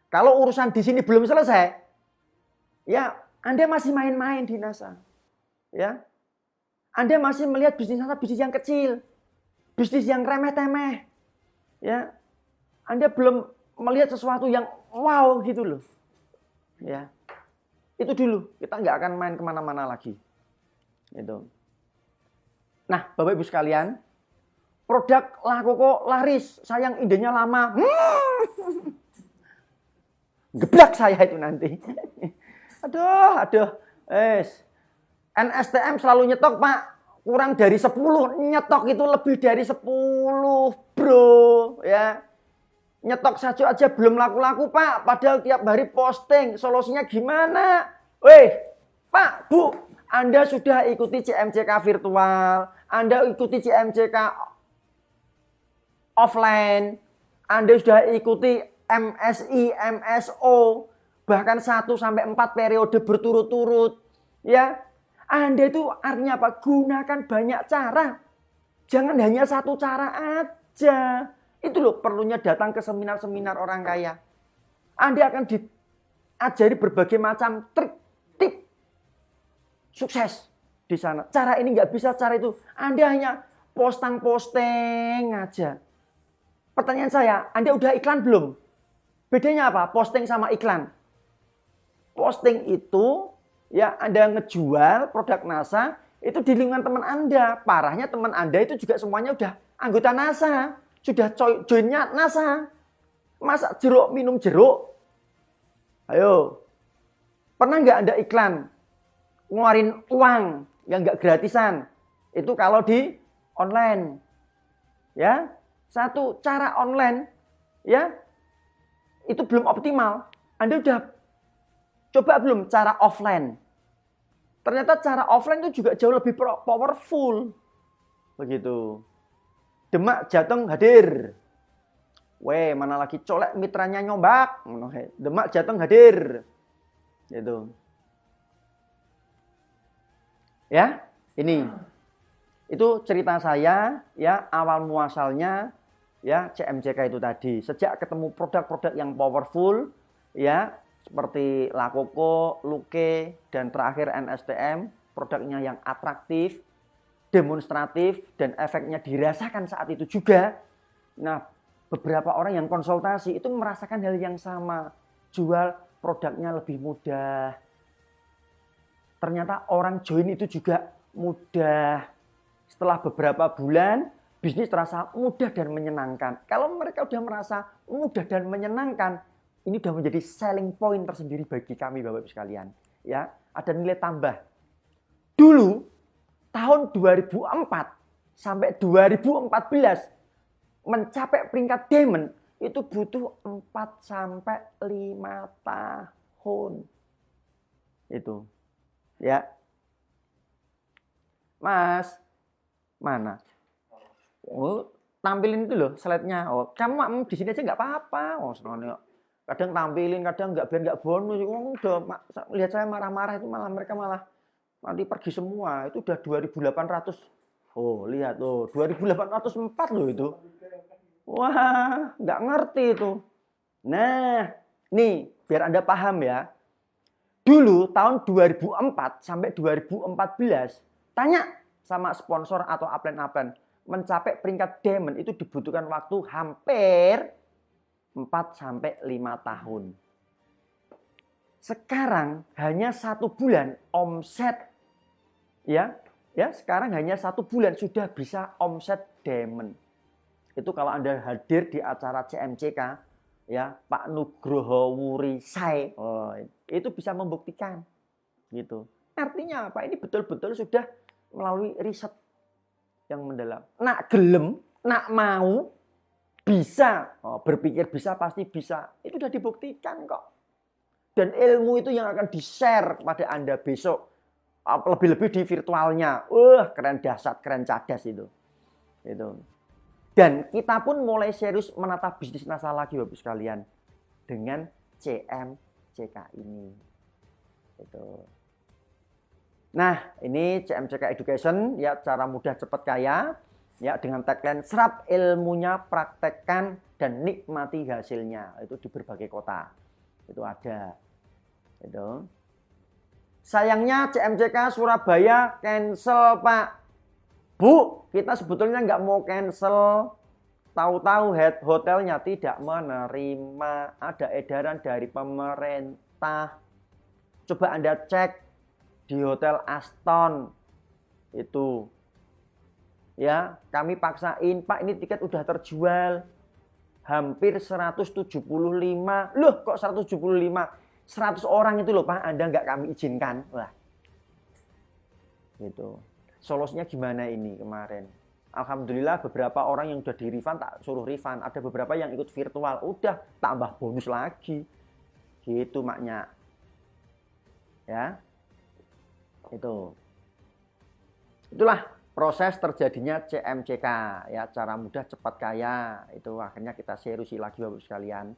A: Kalau urusan di sini belum selesai, ya Anda masih main-main di NASA. Ya. Anda masih melihat bisnis NASA bisnis yang kecil, bisnis yang remeh-temeh. Ya, Anda belum melihat sesuatu yang wow gitu loh. Ya, itu dulu. Kita nggak akan main kemana-mana lagi. Gitu. Nah, Bapak Ibu sekalian, produk laku kok laris, sayang idenya lama. Geblak saya itu nanti. Aduh. NSTM selalu nyetok, Pak. Kurang dari 10, nyetok itu lebih dari 10, bro. Ya. Nyetok saja belum laku-laku, Pak. Padahal tiap hari posting. Solusinya gimana? Pak, Bu, Anda sudah ikuti CMCK virtual. Anda ikuti CMCK offline. Anda sudah ikuti MSI, MSO. Bahkan 1-4 periode berturut-turut. Ya. Anda itu artinya apa? Gunakan banyak cara. Jangan hanya 1 cara aja. Itu loh perlunya datang ke seminar-seminar orang kaya. Anda akan diajari berbagai macam trik, tip sukses di sana. Cara ini nggak bisa, cara itu. Anda hanya posting aja. Pertanyaan saya, Anda udah iklan belum? Bedanya apa? Posting sama iklan. Posting itu, ya Anda ngejual produk NASA, itu di lingkungan teman Anda. Parahnya teman Anda itu juga semuanya udah anggota NASA. Sudah joinnya NASA. Masak jeruk, minum jeruk. Ayo. Pernah nggak Anda iklan? Ngeluarin uang yang nggak gratisan. Itu kalau di online. Ya. 1 cara online. Ya. Itu belum optimal. Anda udah coba belum cara offline? Ternyata cara offline itu juga jauh lebih powerful. Begitu. Demak Jateng hadir. Mana lagi colek mitranya nyombak. Demak Jateng hadir. Gitu. Ya, ini. Itu cerita saya ya, awal muasalnya ya CMCK itu tadi. Sejak ketemu produk-produk yang powerful ya, seperti Lakoko, Luke, dan terakhir NSTM, produknya yang atraktif, demonstratif, dan efeknya dirasakan saat itu juga. Nah, beberapa orang yang konsultasi itu merasakan hal yang sama. Jual produknya lebih mudah. Ternyata orang join itu juga mudah. Setelah beberapa bulan, bisnis terasa mudah dan menyenangkan. Kalau mereka sudah merasa mudah dan menyenangkan, ini sudah menjadi selling point tersendiri bagi kami Bapak Ibu sekalian. Ya, ada nilai tambah. Dulu tahun 2004 sampai 2014 mencapai peringkat diamond itu butuh 4 sampai 5 tahun. Itu. Ya. Mas, mana? Oh, tampilin itu loh slide-nya. Oh, kamu di sini aja nggak apa-apa. Oh, senangnya. Kadang tampilin, kadang nggak, biar nggak bonus. Oh, udah lihat saya marah-marah itu malah mereka malah nanti pergi semua. Itu udah 2.800. Oh, lihat tuh, 2.804 loh itu. Wah, nggak ngerti itu. Nah, nih biar Anda paham ya. Dulu tahun 2004 sampai 2014, tanya sama sponsor atau upline-upline, mencapai peringkat diamond itu dibutuhkan waktu hampir 4 sampai 5 tahun. Sekarang hanya 1 bulan omset ya sekarang hanya 1 bulan sudah bisa omset diamond. Itu kalau Anda hadir di acara CMCK ya, Pak Nugroho Wurisai, oh, itu bisa membuktikan gitu. Artinya apa? Ini betul-betul sudah melalui riset yang mendalam. Nak gelem, nak mau, bisa. Oh, berpikir bisa, pasti bisa. Itu sudah dibuktikan kok. Dan ilmu itu yang akan di-share kepada Anda besok. Lebih-lebih di virtualnya. Keren dahsyat, keren cadas itu. Dan kita pun mulai serius menata bisnis NASA lagi Bapak sekalian. Dengan CMCK ini. Nah, ini CMCK Education ya, cara mudah cepat kaya ya, dengan tagline serap ilmunya, praktekkan dan nikmati hasilnya. Itu di berbagai kota. Itu ada. Itu. Sayangnya CMCK Surabaya cancel, Pak. Bu, kita sebetulnya nggak mau cancel. Tahu-tahu head hotelnya tidak menerima. Ada edaran dari pemerintah. Coba Anda cek di Hotel Aston itu ya, kami paksain, Pak ini tiket udah terjual hampir 175. Loh kok 175? 100 orang itu loh Pak, Anda nggak kami izinkan. Wah, gitu. Solusinya gimana ini kemarin? Alhamdulillah beberapa orang yang udah di refund tak suruh refund, ada beberapa yang ikut virtual, udah tambah bonus lagi gitu maknya ya. Itulah proses terjadinya CMCK ya, cara mudah cepat kaya. Itu akhirnya kita seriusi lagi Bapak sekalian.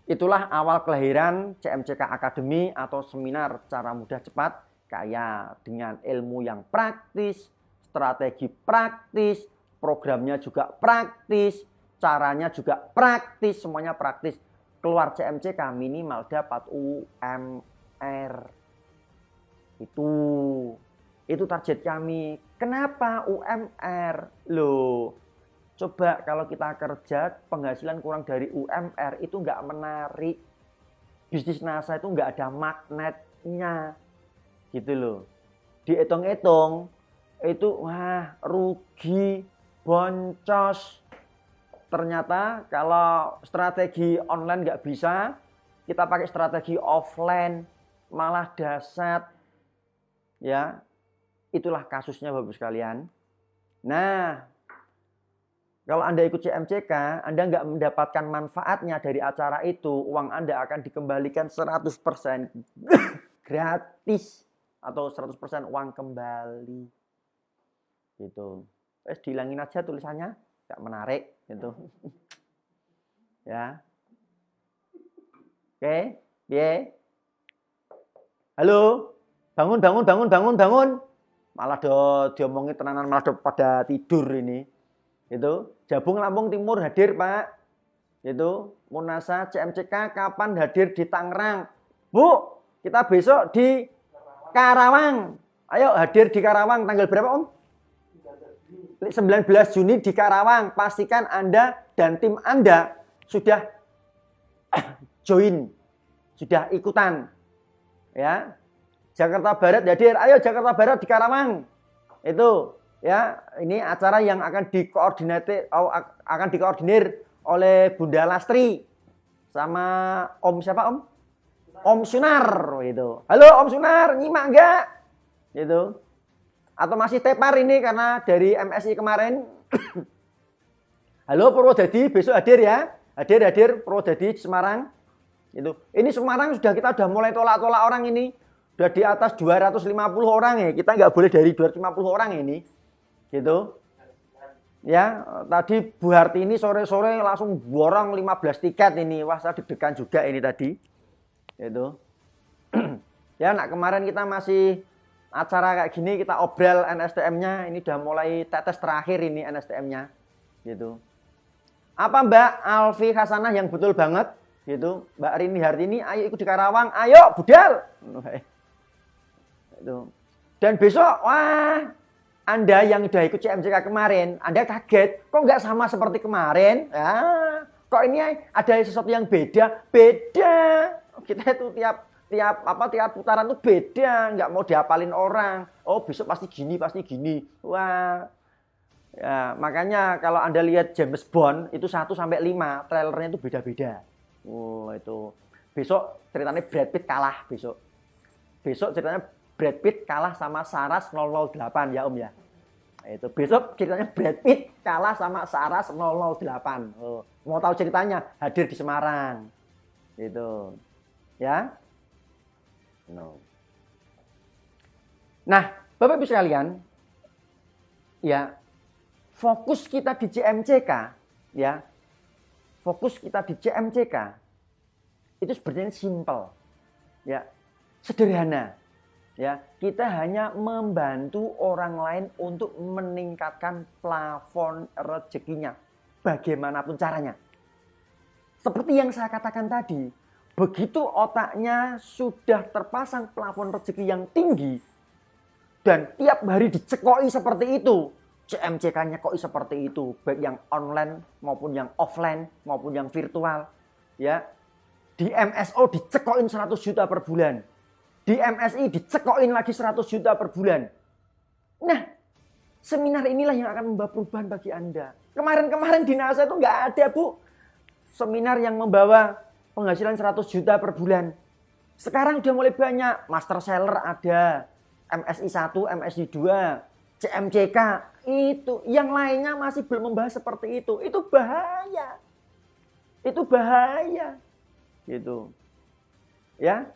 A: Itulah awal kelahiran CMCK Academy atau seminar cara mudah cepat kaya, dengan ilmu yang praktis, strategi praktis, programnya juga praktis, caranya juga praktis, semuanya praktis. Keluar CMCK minimal dapat UMR. Itu target kami. Kenapa UMR? Loh, coba kalau kita kerja penghasilan kurang dari UMR itu nggak menarik. Bisnis NASA itu nggak ada magnetnya. Gitu loh. Dihitung-hitung itu wah rugi, boncos. Ternyata kalau strategi online nggak bisa, kita pakai strategi offline malah dahsyat. Ya, itulah kasusnya Bapak sekalian. Nah, kalau Anda ikut CMCK, Anda nggak mendapatkan manfaatnya dari acara itu, uang Anda akan dikembalikan 100% gratis atau 100% uang kembali. Gitu. Terus dihilangin aja tulisannya, nggak menarik gitu. Ya. Oke, yeah. Halo. Bangun. Malah diomongin tenanan malah pada tidur ini. Itu Jabung Lampung Timur hadir, Pak. Itu Munasa CMCK kapan hadir di Tangerang? Bu, kita besok di Karawang. Ayo hadir di Karawang tanggal berapa, Om? 19 Juni di Karawang. Pastikan Anda dan tim Anda sudah join, sudah ikutan. Ya. Jakarta Barat hadir. Ayo Jakarta Barat di Karawang. Itu ya, ini acara yang akan dikoordinir oleh Bunda Lastri sama Om siapa, Om? Om Sunar gitu. Halo Om Sunar, nyimak enggak? Gitu. Atau masih tepar ini karena dari MSI kemarin. Halo Purwodadi, besok hadir ya. Hadir Purwodadi di Semarang. Itu. Ini Semarang kita udah mulai tolak-tolak orang ini. Udah di atas 250 orang ya. Kita nggak boleh dari 250 orang ini. Gitu. Ya, tadi Bu Hartini sore-sore langsung borong 15 tiket ini. Wah, saya deg-degan juga ini tadi. Itu. Ya, nak kemarin kita masih acara kayak gini, kita obrol NSTM-nya. Ini udah mulai tetes terakhir ini NSTM-nya. Gitu. Apa Mbak Alfi Hasanah yang betul banget? Gitu. Mbak Rini Hartini, ayo ikut di Karawang. Ayo, budal. Itu. Dan besok, wah, Anda yang udah ikut CMCK kemarin, Anda kaget, kok nggak sama seperti kemarin? Ya, kok ini ada sesuatu yang beda? Beda. Kita itu tiap putaran tuh beda, nggak mau dihafalin orang. Oh, besok pasti gini. Wah. Ya, makanya kalau Anda lihat James Bond itu 1 sampai 5, trailernya itu beda-beda. Oh, itu. Besok ceritanya Brad Pitt kalah besok. Besok ceritanya Brad Pitt kalah sama Saras 008 ya Om ya. Itu besok ceritanya Brad Pitt kalah sama Saras 008. Oh, mau tahu ceritanya? Hadir di Semarang. Itu. Ya. No. Nah, Bapak Ibu sekalian, ya, fokus kita di CMCK, ya. Fokus kita di CMCK itu sebenarnya simpel. Ya. Sederhana. Ya, kita hanya membantu orang lain untuk meningkatkan plafon rezekinya. Bagaimanapun caranya. Seperti yang saya katakan tadi, begitu otaknya sudah terpasang plafon rezeki yang tinggi, dan tiap hari dicekoi seperti itu, CMCK-nya kok seperti itu, baik yang online maupun yang offline maupun yang virtual. Ya, di MSO dicekoin 100 juta per bulan. Di MSI dicekoin lagi 100 juta per bulan. Nah, seminar inilah yang akan membawa perubahan bagi Anda. Kemarin di NASA itu nggak ada, Bu. Seminar yang membawa penghasilan 100 juta per bulan. Sekarang udah mulai banyak. Master Seller ada. MSI 1, MSI 2, CMCK. Itu. Yang lainnya masih belum membahas seperti itu. Itu bahaya. Itu bahaya. Gitu. Ya.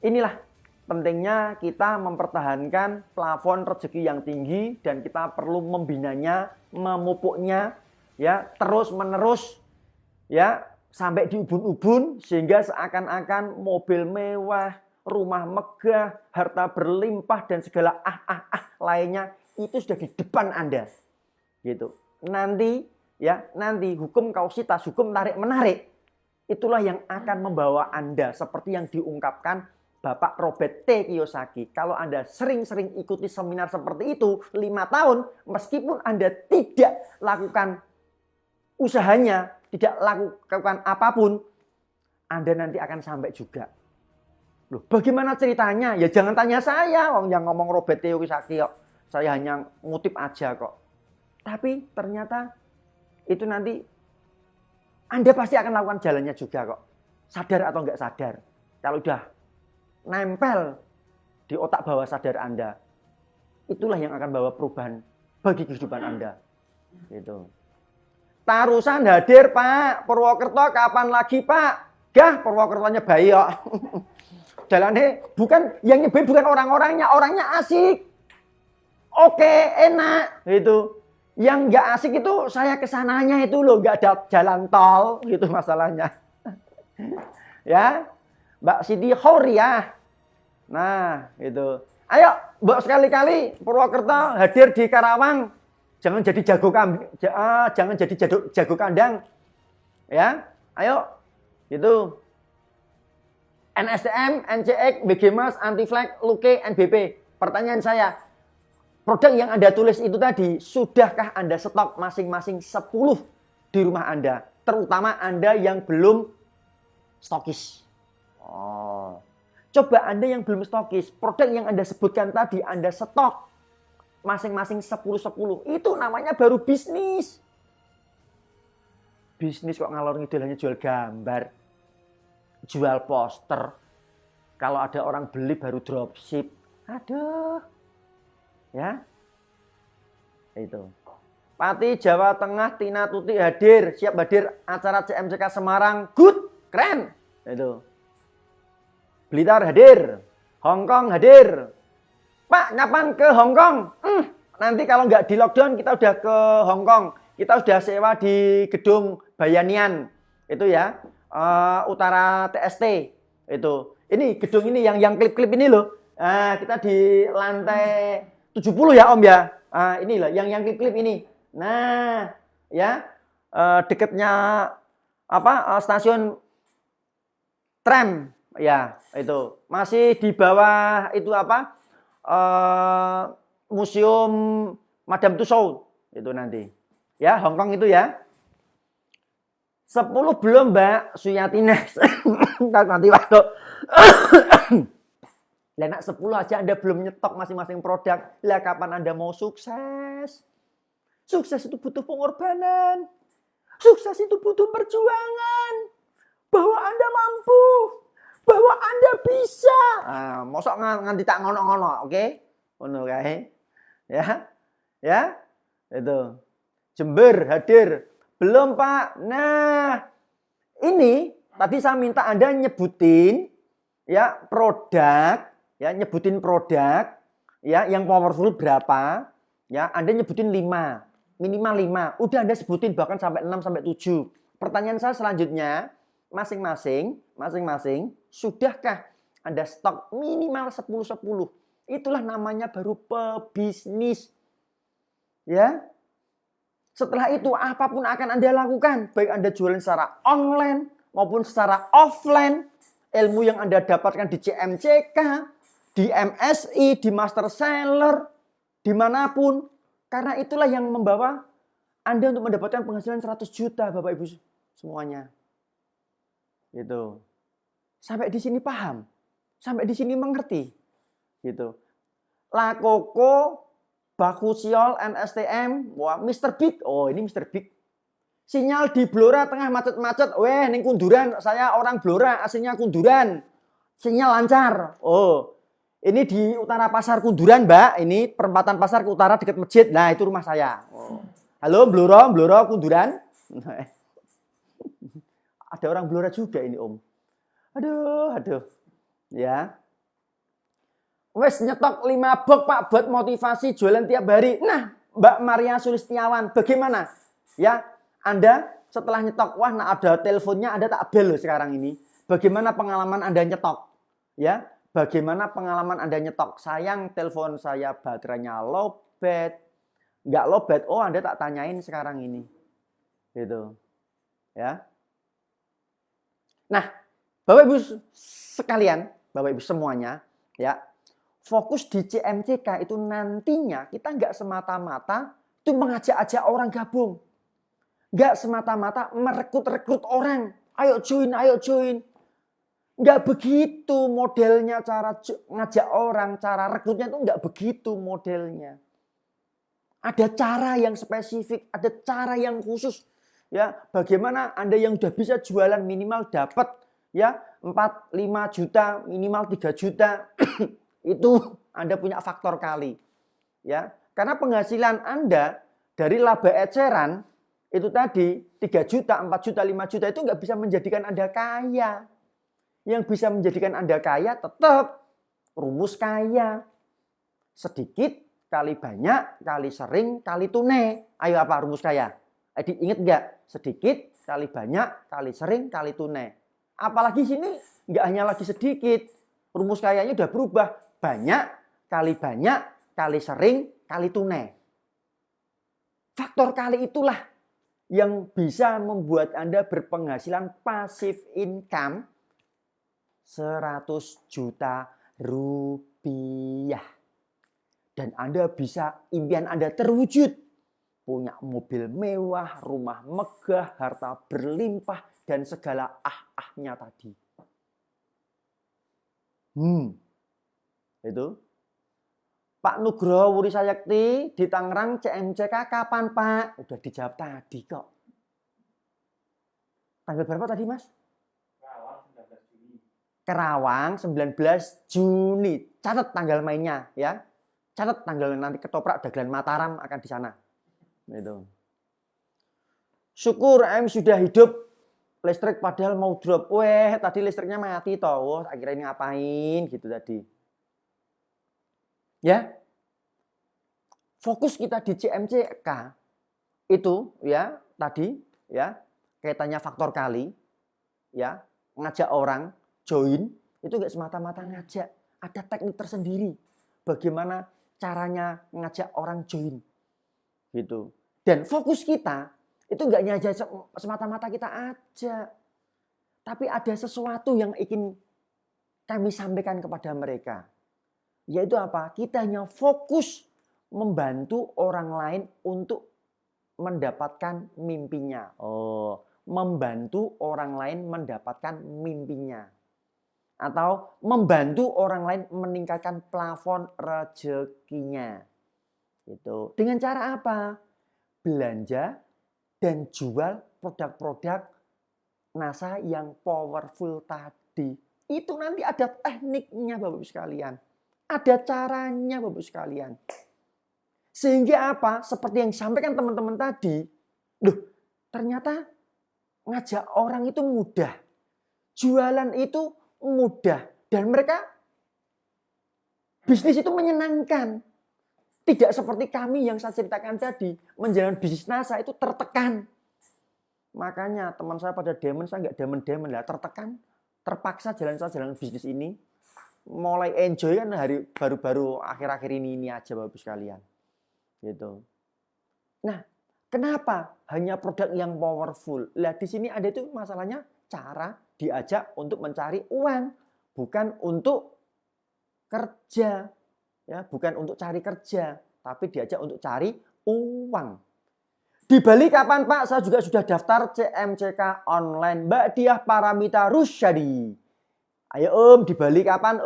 A: Inilah pentingnya kita mempertahankan plafon rezeki yang tinggi dan kita perlu membinanya, memupuknya ya terus-menerus ya sampai di ubun-ubun sehingga seakan-akan mobil mewah, rumah megah, harta berlimpah dan segala lainnya itu sudah di depan Anda. Gitu. Nanti hukum kausitas, hukum tarik-menarik itulah yang akan membawa Anda seperti yang diungkapkan Bapak Robert T. Kiyosaki. Kalau Anda sering-sering ikuti seminar seperti itu 5 tahun, meskipun Anda tidak lakukan usahanya, tidak lakukan apapun, Anda nanti akan sampai juga. Loh, bagaimana ceritanya? Ya jangan tanya saya, yang ngomong Robert T. Kiyosaki kok. Saya hanya ngutip aja kok. Tapi ternyata itu nanti Anda pasti akan lakukan jalannya juga kok. Sadar atau enggak sadar. Kalau udah nempel di otak bawah sadar Anda, itulah yang akan bawa perubahan bagi kehidupan Anda. Gitu. Tarusan hadir Pak, Purwokerto kapan lagi Pak? Gah, Purwokertonya bayi kok. Jalannya bukan yang nyebelin bukan orang-orangnya, orangnya asik. Oke, enak gitu. Yang nggak asik itu saya kesananya itu loh, nggak ada jalan tol gitu masalahnya. Ya. Mbak Siti Khawriyah. Nah, itu. Ayo, mbok sekali-kali Purwokerto hadir di Karawang. Jangan jadi jangan jadi jago kandang. Ya, ayo. Gitu. NSTM, NCX, BGMAS, Antiflag, Luke, NBP. Pertanyaan saya, produk yang Anda tulis itu tadi, sudahkah Anda stok masing-masing 10 di rumah Anda? Terutama Anda yang belum stokis. Oh. Coba Anda yang belum stokis, produk yang Anda sebutkan tadi, Anda stok masing-masing 10-10. Itu namanya baru bisnis. Bisnis kok ngalor ngidul hanya jual gambar, jual poster. Kalau ada orang beli baru dropship. Aduh. Ya. Itu. Pati Jawa Tengah Tina Tuti hadir, siap hadir acara CMCK Semarang. Good, keren. Itu. Blitar hadir, Hongkong hadir. Pak, kapan ke Hongkong? Nanti kalau nggak di lockdown kita udah ke Hongkong. Kita sudah sewa di gedung Bayanian. Itu ya, utara TST. Itu. Ini gedung ini yang klip-klip ini loh. Kita di lantai 70 ya Om ya. Ini loh, yang klip-klip ini. Nah, ya, dekatnya stasiun tram. Ya, itu. Masih di bawah itu Museum Madame Tussauds. Itu nanti. Ya, Hongkong itu ya. 10 belum Mbak Suyatina. Nanti waktu. Lah nak 10 aja Anda belum nyetok masing-masing produk. Lah kapan Anda mau sukses? Sukses itu butuh pengorbanan. Sukses itu butuh perjuangan. Bahwa Anda mampu. Bahwa Anda bisa. Mosok nganti tak ngono-ngono, oke? Ngono kae. Ya. Ya. Itu. Jember hadir. Belum, Pak. Nah, ini tadi saya minta Anda nyebutin ya produk, ya nyebutin produk ya yang powerful berapa? Ya, Anda nyebutin 5, minimal 5. Udah Anda sebutin bahkan sampai 6 sampai 7. Pertanyaan saya selanjutnya, masing-masing sudahkah Anda stok minimal 10-10? Itulah namanya baru pebisnis. Ya. Setelah itu apapun akan Anda lakukan, baik Anda jualan secara online maupun secara offline, ilmu yang Anda dapatkan di CMCK, di MSI, di Master Seller, dimanapun, karena itulah yang membawa Anda untuk mendapatkan penghasilan 100 juta, Bapak Ibu semuanya. Gitu. Sampai di sini paham, sampai di sini mengerti. Gitu. Lakoko, Bakusiol, NSTM, wah Mr. Big. Oh, ini Mr. Big. Sinyal di Blora tengah macet-macet. Weh, ning Kunduran. Saya orang Blora, aslinya Kunduran. Sinyal lancar. Oh, ini di utara Pasar Kunduran, Mbak. Ini perempatan pasar ke utara dekat masjid. Nah, itu rumah saya. Oh. Halo, Blora Kunduran. Ada orang Blora juga ini, Om. Aduh. Ya. Wes nyetok 5 box Pak buat motivasi jualan tiap hari. Nah, Mbak Maria Sulistiawan, bagaimana? Ya, Anda setelah nyetok, wah nah ada teleponnya Anda tak bel loh sekarang ini. Bagaimana pengalaman Anda nyetok? Ya, bagaimana pengalaman Anda nyetok? Sayang telepon saya baterainya lowbat. Enggak lowbat. Oh, Anda tak tanyain sekarang ini. Gitu. Ya. Nah, Bapak Ibu sekalian, Bapak Ibu semuanya, ya. Fokus di CMCK itu nantinya kita nggak semata-mata itu mengajak-ajak orang gabung. Nggak semata-mata merekrut orang. Ayo join. Nggak begitu modelnya cara ngajak orang, cara rekrutnya itu nggak begitu modelnya. Ada cara yang spesifik, ada cara yang khusus. Ya, bagaimana Anda yang udah bisa jualan minimal dapat ya 4-5 juta, minimal 3 juta. Itu Anda punya faktor kali. Ya, karena penghasilan Anda dari laba eceran itu tadi 3 juta, 4 juta, 5 juta itu nggak bisa menjadikan Anda kaya. Yang bisa menjadikan Anda kaya tetap rumus kaya. Sedikit kali banyak, kali sering, kali tunai. Ayo apa rumus kaya? Ingat nggak? Sedikit kali banyak, kali sering, kali tunai. Apalagi sini nggak hanya lagi sedikit. Rumus kayanya udah berubah. Banyak kali banyak, kali sering, kali tunai. Faktor kali itulah yang bisa membuat Anda berpenghasilan pasif income 100 juta rupiah. Dan Anda bisa, impian Anda terwujud. Punya mobil mewah, rumah megah, harta berlimpah, dan segala ah-ahnya tadi. Itu. Pak Nugroho Wuri Sayekti di Tangerang CMCK kapan Pak? Udah dijawab tadi kok. Tanggal berapa tadi Mas? Kerawang 19 Juni. Catat tanggal mainnya ya. Catat tanggal nanti ketoprak dagelan Mataram akan di sana. Itu. Syukur sudah hidup. Listrik padahal mau drop. Weh, tadi listriknya mati toh. Akhirnya ini ngapain gitu tadi. Ya. Fokus kita di CMCK itu ya tadi ya kaitannya faktor kali ya, ngajak orang join itu enggak semata-mata ngajak, ada teknik tersendiri bagaimana caranya ngajak orang join gitu. Dan fokus kita itu enggak ngajak semata-mata kita ajak, tapi ada sesuatu yang ingin kami sampaikan kepada mereka, yaitu apa? Kita hanya fokus membantu orang lain untuk mendapatkan mimpinya. Membantu orang lain mendapatkan mimpinya. Atau membantu orang lain meningkatkan plafon rezekinya. Itu. Dengan cara apa? Belanja dan jual produk-produk NASA yang powerful tadi. Itu nanti ada tekniknya Bapak Ibu sekalian. Ada caranya Bapak Ibu sekalian. Sehingga apa? Seperti yang disampaikan teman-teman tadi. Ternyata ngajak orang itu mudah. Jualan itu mudah. Dan mereka bisnis itu menyenangkan. Tidak seperti kami yang saya ceritakan tadi. Menjalankan bisnis NASA itu tertekan. Makanya teman saya pada demen, saya nggak demen-demen lah. Tertekan, terpaksa jalan bisnis ini. Mulai enjoy kan hari baru-baru akhir-akhir ini aja Bapak sekalian. Gitu. Nah, kenapa hanya produk yang powerful? Lah di sini ada itu masalahnya cara diajak untuk mencari uang, bukan untuk kerja. Ya, bukan untuk cari kerja, tapi diajak untuk cari uang. Di Bali kapan Pak? Saya juga sudah daftar CMCK online. Mbak Diah Paramita Rusyadi. Ayo di Bali kapan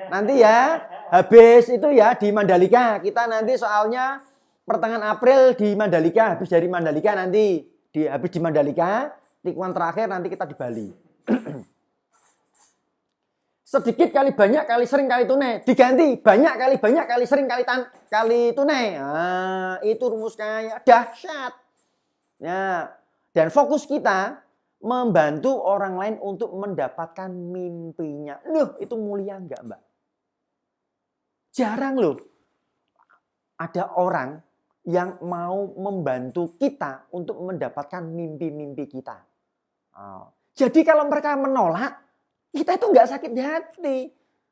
A: Nanti ya, habis itu ya di Mandalika. Kita nanti soalnya pertengahan April di Mandalika. Habis dari Mandalika nanti. Habis di Mandalika, tikungan terakhir nanti kita di Bali. Sedikit kali banyak kali sering kali tunai. Diganti banyak kali sering kali tunai. Nah, itu rumusnya dahsyat. Ya, dan fokus kita membantu orang lain untuk mendapatkan mimpinya. Loh, itu mulia enggak, Mbak? Jarang loh ada orang yang mau membantu kita untuk mendapatkan mimpi-mimpi kita. Jadi kalau mereka menolak, kita itu enggak sakit hati.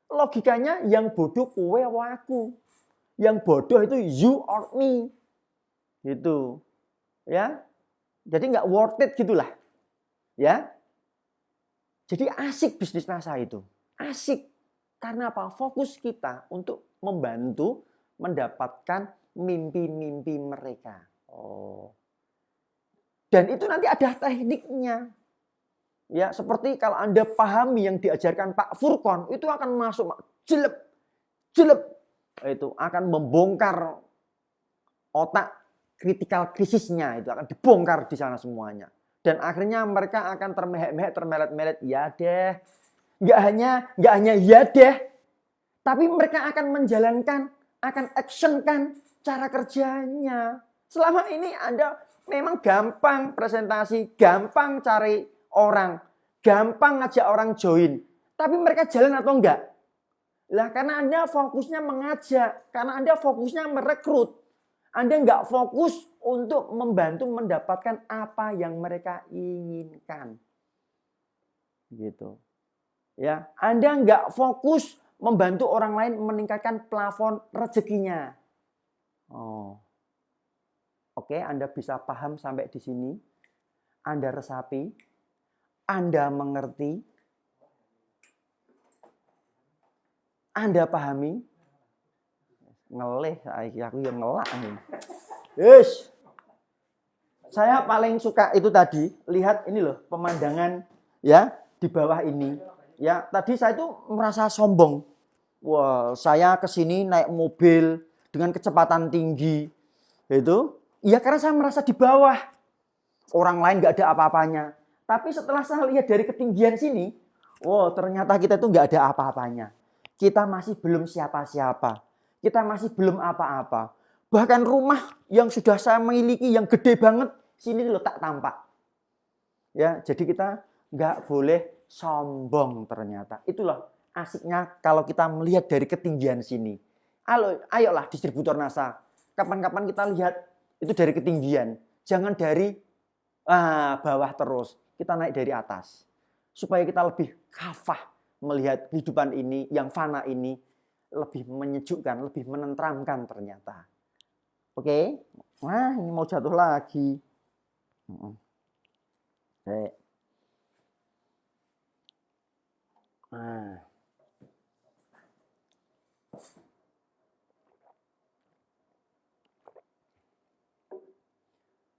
A: Logikanya yang bodoh kowe apa aku. Yang bodoh itu you or me. Gitu. Ya. Jadi enggak worth it gitulah. Ya. Jadi asik bisnis NASA itu. Asik. Karena apa? Fokus kita untuk membantu mendapatkan mimpi-mimpi mereka. Dan itu nanti ada tekniknya. Ya, seperti kalau Anda pahami yang diajarkan Pak Furkon, itu akan masuk jelep. Itu akan membongkar otak kritikal krisisnya, itu akan dibongkar di sana semuanya. Dan akhirnya mereka akan termehek-mehek, termelet-melet, ya deh. Nggak hanya ya deh. Tapi mereka akan menjalankan, akan actionkan cara kerjanya. Selama ini Anda memang gampang presentasi, gampang cari orang, gampang ngajak orang join. Tapi mereka jalan atau enggak? Lah karena Anda fokusnya mengajak, karena Anda fokusnya merekrut. Anda enggak fokus untuk membantu mendapatkan apa yang mereka inginkan. Gitu. Ya, Anda enggak fokus membantu orang lain meningkatkan plafon rezekinya. Oh. Oke, Anda bisa paham sampai di sini. Anda resapi, Anda mengerti, Anda pahami. Ngeleh, aku yang ngelak. Yes. Saya paling suka itu tadi, lihat ini loh, pemandangan ya di bawah ini. Ya, tadi saya itu merasa sombong. Wah, saya kesini naik mobil dengan kecepatan tinggi. Itu, ya karena saya merasa di bawah. Orang lain nggak ada apa-apanya. Tapi setelah saya lihat dari ketinggian sini, wow, ternyata kita itu nggak ada apa-apanya. Kita masih belum siapa-siapa. Kita masih belum apa-apa. Bahkan rumah yang sudah saya miliki yang gede banget, sini loh tak tampak. Ya, jadi kita nggak boleh sombong ternyata. Itulah asiknya kalau kita melihat dari ketinggian sini. Ayolah distributor NASA. Kapan-kapan kita lihat itu dari ketinggian. Jangan dari bawah terus. Kita naik dari atas. Supaya kita lebih kafah melihat kehidupan ini, yang fana ini. Lebih menyejukkan, lebih menenteramkan ternyata. Oke? Wah, ini mau jatuh lagi. Nah.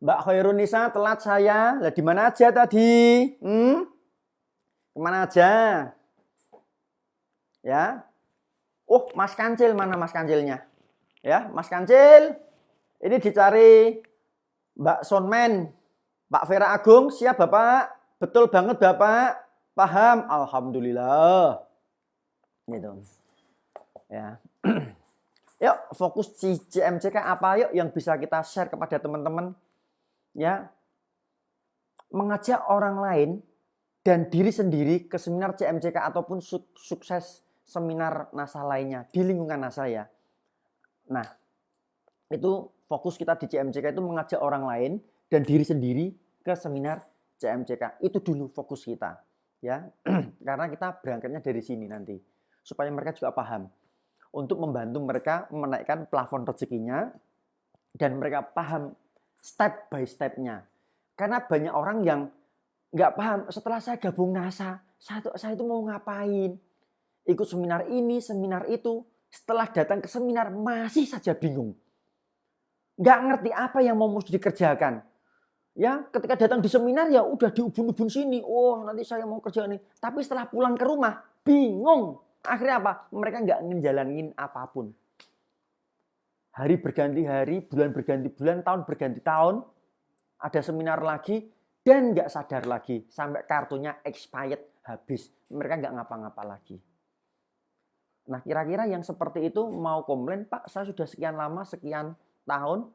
A: Mbak Khairunisa telat saya. Lah di mana aja tadi? Kemana aja? Ya. Oh, Mas Kancil, mana Mas Kancilnya? Ya, Mas Kancil. Ini dicari Mbak Sonmen. Pak Vera Agung, siap Bapak? Betul banget Bapak. Paham? Alhamdulillah. Gitu. Ya. Yuk, fokus di CMCK apa yuk yang bisa kita share kepada teman-teman? Ya. Mengajak orang lain dan diri sendiri ke seminar CMCK ataupun sukses seminar NASA lainnya di lingkungan NASA ya. Nah, itu fokus kita di CMCK itu mengajak orang lain dan diri sendiri ke seminar CMCK. Itu dulu fokus kita, ya. Karena kita berangkatnya dari sini nanti, supaya mereka juga paham. Untuk membantu mereka menaikkan plafon rezekinya dan mereka paham step by step-nya. Karena banyak orang yang nggak paham, setelah saya gabung NASA, saya itu mau ngapain? Ikut seminar ini, seminar itu. Setelah datang ke seminar masih saja bingung. Nggak ngerti apa yang mau mesti dikerjakan. Ya, ketika datang di seminar ya udah diubun-ubun sini. Oh, nanti saya mau kerja nih. Tapi setelah pulang ke rumah, bingung. Akhirnya apa? Mereka nggak ngejalanin apapun. Hari berganti hari, bulan berganti bulan, tahun berganti tahun. Ada seminar lagi dan nggak sadar lagi. Sampai kartunya expired, habis. Mereka nggak ngapa-ngapa lagi. Nah, kira-kira yang seperti itu mau komplain, Pak, saya sudah sekian lama, sekian tahun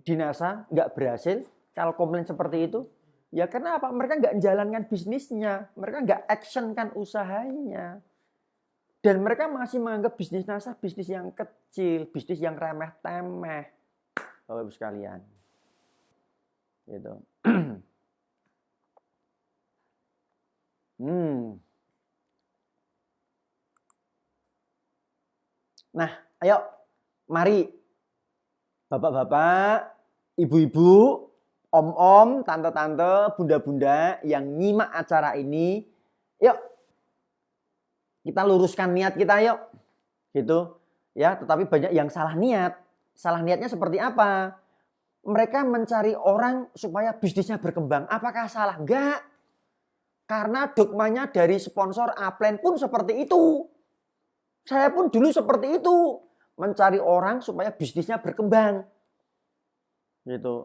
A: di NASA, nggak berhasil. Kalau komplain seperti itu, ya karena apa? Mereka nggak menjalankan bisnisnya. Mereka nggak actionkan usahanya. Dan mereka masih menganggap bisnis NASA bisnis yang kecil, bisnis yang remeh-temeh. Bapak Ibu sekalian. Gitu. Nah, ayo, mari bapak-bapak, ibu-ibu, om-om, tante-tante, bunda-bunda yang nyimak acara ini, yuk kita luruskan niat kita yuk. Gitu. Ya, tetapi banyak yang salah niat. Salah niatnya seperti apa? Mereka mencari orang supaya bisnisnya berkembang. Apakah salah? Enggak. Karena dogmanya dari sponsor Upland pun seperti itu. Saya pun dulu seperti itu, mencari orang supaya bisnisnya berkembang. Gitu.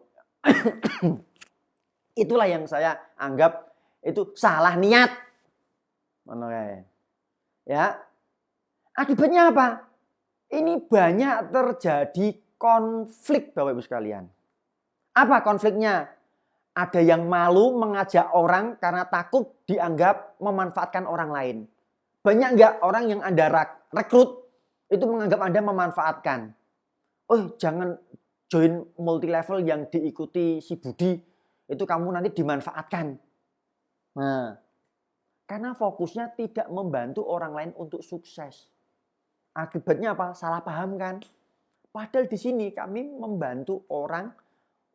A: Itulah yang saya anggap itu salah niat. Oke. Ya. Akibatnya apa? Ini banyak terjadi konflik Bapak Ibu sekalian. Apa konfliknya? Ada yang malu mengajak orang karena takut dianggap memanfaatkan orang lain. Banyak enggak orang yang Anda rekrut itu menganggap Anda memanfaatkan. Oh, jangan join multi level yang diikuti si Budi, itu kamu nanti dimanfaatkan. Nah, Karena fokusnya tidak membantu orang lain untuk sukses. Akibatnya apa? Salah paham kan? Padahal di sini kami membantu orang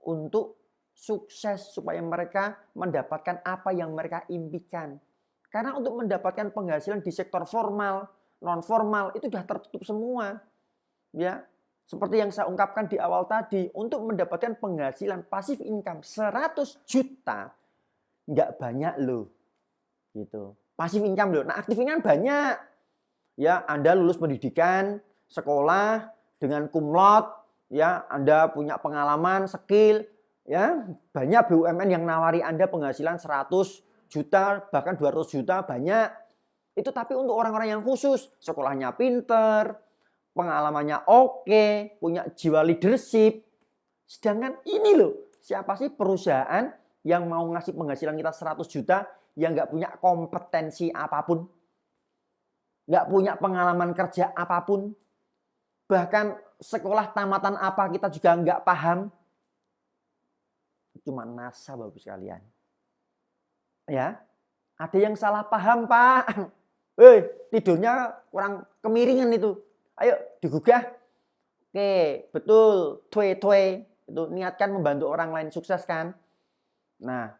A: untuk sukses supaya mereka mendapatkan apa yang mereka impikan. Karena untuk mendapatkan penghasilan di sektor formal, non formal itu sudah tertutup semua. Ya, seperti yang saya ungkapkan di awal tadi, untuk mendapatkan penghasilan pasif income 100 juta nggak banyak loh. Gitu. Pasif income loh. Nah, aktif income banyak. Ya, Anda lulus pendidikan, sekolah dengan cum laude, ya, Anda punya pengalaman, skill, ya, banyak BUMN yang nawari Anda penghasilan 100 juta, bahkan 200 juta, banyak. Itu tapi untuk orang-orang yang khusus, sekolahnya pinter, pengalamannya oke, punya jiwa leadership. Sedangkan ini loh, siapa sih perusahaan yang mau ngasih penghasilan kita 100 juta yang nggak punya kompetensi apapun, nggak punya pengalaman kerja apapun, bahkan sekolah tamatan apa kita juga nggak paham. Cuma NASA Bapak sekalian. Ya, ada yang salah paham Pak. Tidurnya kurang kemiringan itu. Ayo digugah. Oke, betul. Twe. Itu niatkan membantu orang lain sukses kan. Nah,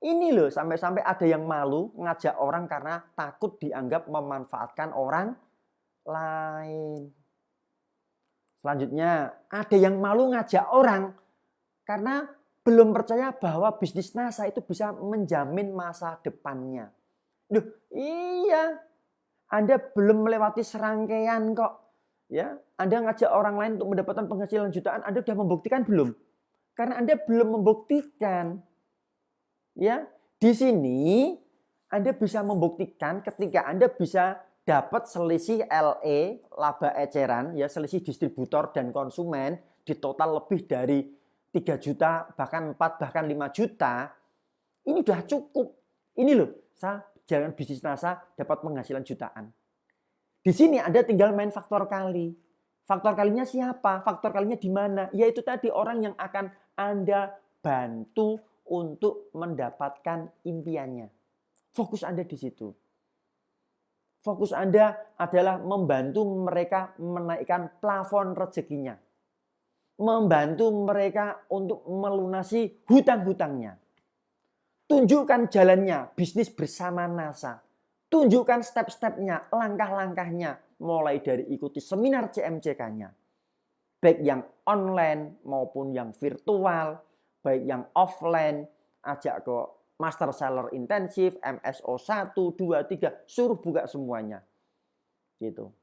A: ini loh sampai-sampai ada yang malu ngajak orang karena takut dianggap memanfaatkan orang lain. Selanjutnya, ada yang malu ngajak orang karena belum percaya bahwa bisnis NASA itu bisa menjamin masa depannya. Duh, iya. Anda belum melewati serangkaian kok. Ya, Anda ngajak orang lain untuk mendapatkan penghasilan jutaan, Anda sudah membuktikan belum? Karena Anda belum membuktikan. Ya, di sini Anda bisa membuktikan ketika Anda bisa dapat selisih LE, laba eceran, ya, selisih distributor dan konsumen di total lebih dari 3 juta, bahkan 4, bahkan 5 juta. Ini udah cukup. Ini loh, saya jalan bisnis NASA dapat penghasilan jutaan. Di sini Anda tinggal main faktor kali. Faktor kalinya siapa? Faktor kalinya di mana? Yaitu tadi orang yang akan Anda bantu untuk mendapatkan impiannya. Fokus Anda di situ. Fokus Anda adalah membantu mereka menaikkan plafon rezekinya. Membantu mereka untuk melunasi hutang-hutangnya. Tunjukkan jalannya, bisnis bersama NASA. Tunjukkan step-stepnya, langkah-langkahnya. Mulai dari ikuti seminar CMCK-nya. Baik yang online maupun yang virtual, baik yang offline, ajak ke Master Seller Intensif, MSO 1, 2, 3, suruh buka semuanya. Gitu.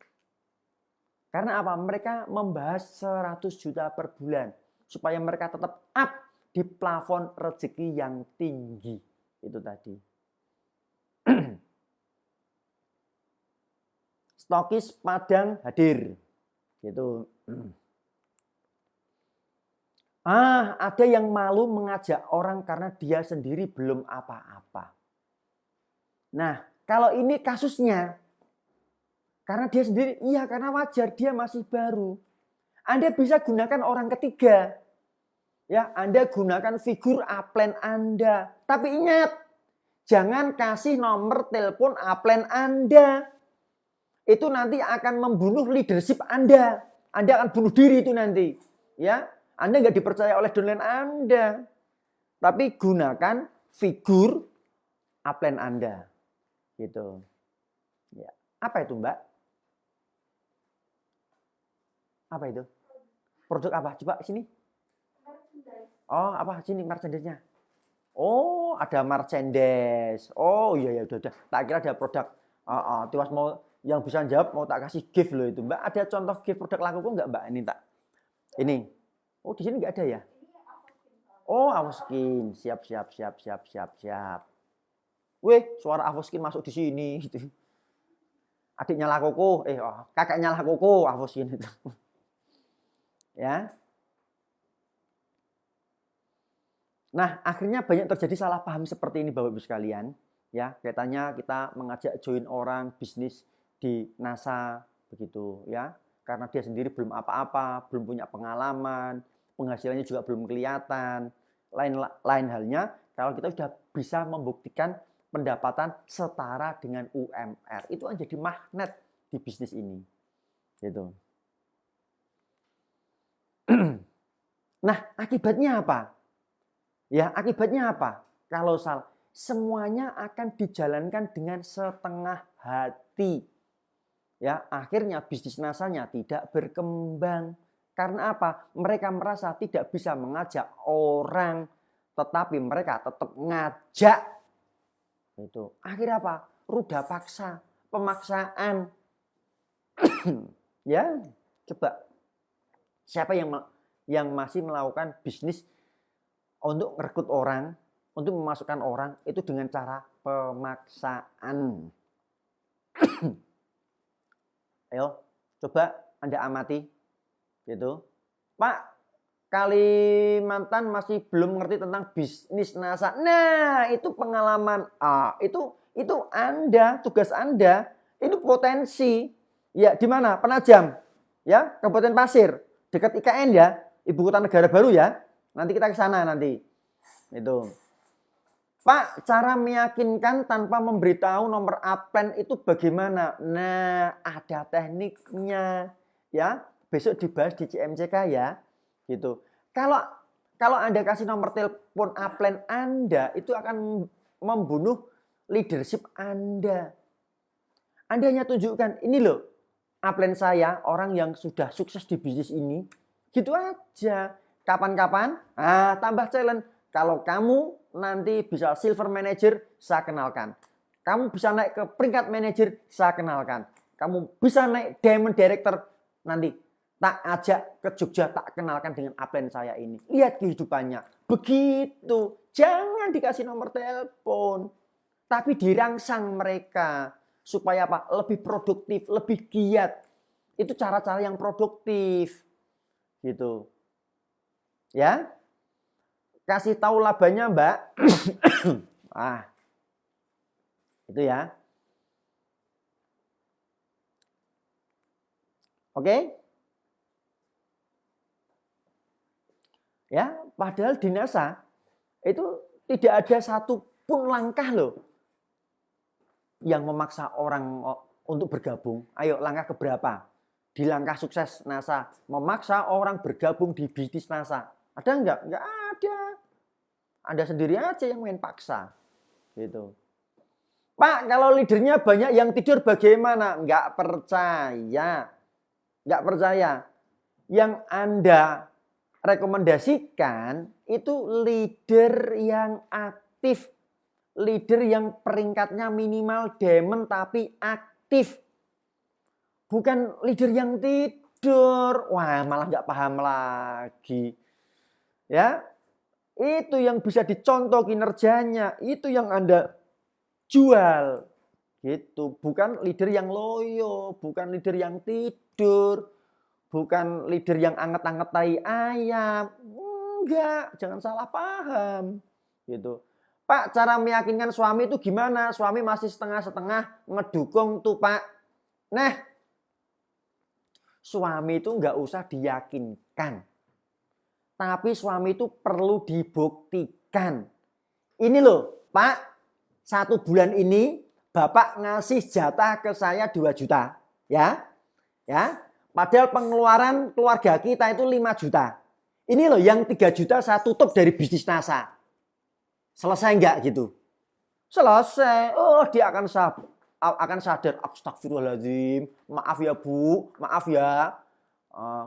A: Karena apa? Mereka membahas 100 juta per bulan. Supaya mereka tetap up di plafon rezeki yang tinggi. Itu tadi. Stokis Padang hadir. Gitu. Ada yang malu mengajak orang karena dia sendiri belum apa-apa. Nah, kalau ini kasusnya, karena dia sendiri, iya karena wajar, dia masih baru. Anda bisa gunakan orang ketiga. Ya, Anda gunakan figur upline Anda. Tapi ingat, jangan kasih nomor telepon upline Anda. Itu nanti akan membunuh leadership Anda. Anda akan bunuh diri itu nanti. Ya, Anda nggak dipercaya oleh downline Anda. Tapi gunakan figur upline Anda. Gitu. Ya. Apa itu, Mbak? Apa itu? Produk apa? Coba sini. Oh, apa sini merchandise-nya? Oh, ada merchandise. Oh, iya udah. Tak kira ada produk. Tiwas mau yang bisa jawab mau tak kasih gift loh itu. Mbak, ada contoh gift produk laku kok enggak, Mbak? Ini tak. Ini. Oh, di sini enggak ada ya? Oh, Avoskin. Siap. Wih, suara Avoskin masuk di sini gitu. Adiknya Lakoko, kakaknya Lakoko, Avoskin itu. Ya. Nah, akhirnya banyak terjadi salah paham seperti ini Bapak Ibu sekalian. Ya, kaitannya kita mengajak join orang bisnis di NASA begitu ya. Karena dia sendiri belum apa-apa, belum punya pengalaman, penghasilannya juga belum kelihatan. Lain halnya kalau kita sudah bisa membuktikan pendapatan setara dengan UMR. Itu akan jadi magnet di bisnis ini. Gitu. Nah, akibatnya apa? Ya, akibatnya apa? Kalau semuanya akan dijalankan dengan setengah hati. Ya, akhirnya bisnis NASA-nya tidak berkembang. Karena apa? Mereka merasa tidak bisa mengajak orang, tetapi mereka tetap ngajak. Itu. Akhirnya apa? Ruda paksa, pemaksaan. Ya, coba. Siapa yang masih melakukan bisnis untuk merekrut orang, untuk memasukkan orang itu dengan cara pemaksaan? Ayo, coba Anda amati. Gitu. Pak, Kalimantan masih belum ngerti tentang bisnis NASA. Nah, itu pengalaman. Itu Anda, tugas Anda, itu potensi. Ya, di mana? Penajam. Ya, Kabupaten Pasir, dekat IKN ya, Ibu Kota Negara Baru ya. Nanti kita ke sana nanti. Itu. Pak, cara meyakinkan tanpa memberitahu nomor upline itu bagaimana? Nah, ada tekniknya. Ya, besok dibahas di CMCK ya. Gitu. Kalau Anda kasih nomor telepon upline Anda, itu akan membunuh leadership Anda. Anda hanya tunjukkan, ini loh, upline saya, orang yang sudah sukses di bisnis ini. Gitu aja. Kapan-kapan, tambah challenge. Kalau kamu nanti bisa silver manager, saya kenalkan. Kamu bisa naik ke peringkat manager, saya kenalkan. Kamu bisa naik diamond director, nanti tak ajak ke Jogja, tak kenalkan dengan upline saya ini. Lihat kehidupannya. Begitu. Jangan dikasih nomor telepon. Tapi dirangsang mereka. Supaya apa? Lebih produktif, lebih giat. Itu cara-cara yang produktif. Gitu. Ya. Kasih tahu labanya, Mbak. Itu ya. Oke? Ya, padahal di NASA itu tidak ada satupun langkah loh yang memaksa orang untuk bergabung. Ayo, langkah keberapa? Di langkah sukses NASA, memaksa orang bergabung di bisnis NASA. Ada enggak? Enggak ada. Anda sendiri aja yang main paksa. Gitu. Pak, kalau leadernya banyak yang tidur bagaimana? Enggak percaya. Enggak percaya. Yang Anda rekomendasikan itu leader yang aktif. Leader yang peringkatnya minimal diamond tapi aktif. Bukan leader yang tidur. Wah, malah nggak paham lagi. Ya, itu yang bisa dicontoh kinerjanya. Itu yang Anda jual. Gitu. Bukan leader yang loyo. Bukan leader yang tidur. Bukan leader yang anget-anget tai ayam. Enggak, jangan salah paham. Gitu. Pak, cara meyakinkan suami itu gimana? Suami masih setengah-setengah ngedukung tuh, Pak. Nah, suami itu enggak usah diyakinkan. Tapi suami itu perlu dibuktikan. Ini loh, Pak, 1 bulan ini Bapak ngasih jatah ke saya 2 juta. Ya, ya. Padahal pengeluaran keluarga kita itu 5 juta. Ini loh yang 3 juta saya tutup dari bisnis NASA. Selesai enggak gitu? Selesai. Oh, dia akan sadar. Astagfirullahaladzim. Maaf ya Bu, maaf ya.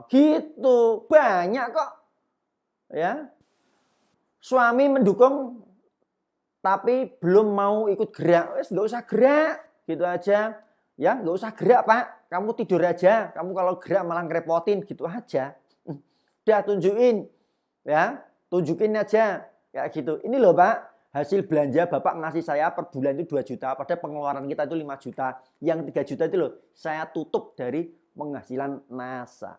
A: Gitu. Banyak kok. Ya. Suami mendukung tapi belum mau ikut gerak. Wes enggak usah gerak. Gitu aja. Ya, enggak usah gerak, Pak. Kamu tidur aja. Kamu kalau gerak malah ngerepotin, gitu aja. Udah tunjukin. Ya, tunjukin aja. Kayak gitu. Ini loh, Pak, hasil belanja Bapak ngasih saya per bulan itu 2 juta. Padahal pengeluaran kita itu 5 juta. Yang 3 juta itu loh, saya tutup dari penghasilan NASA.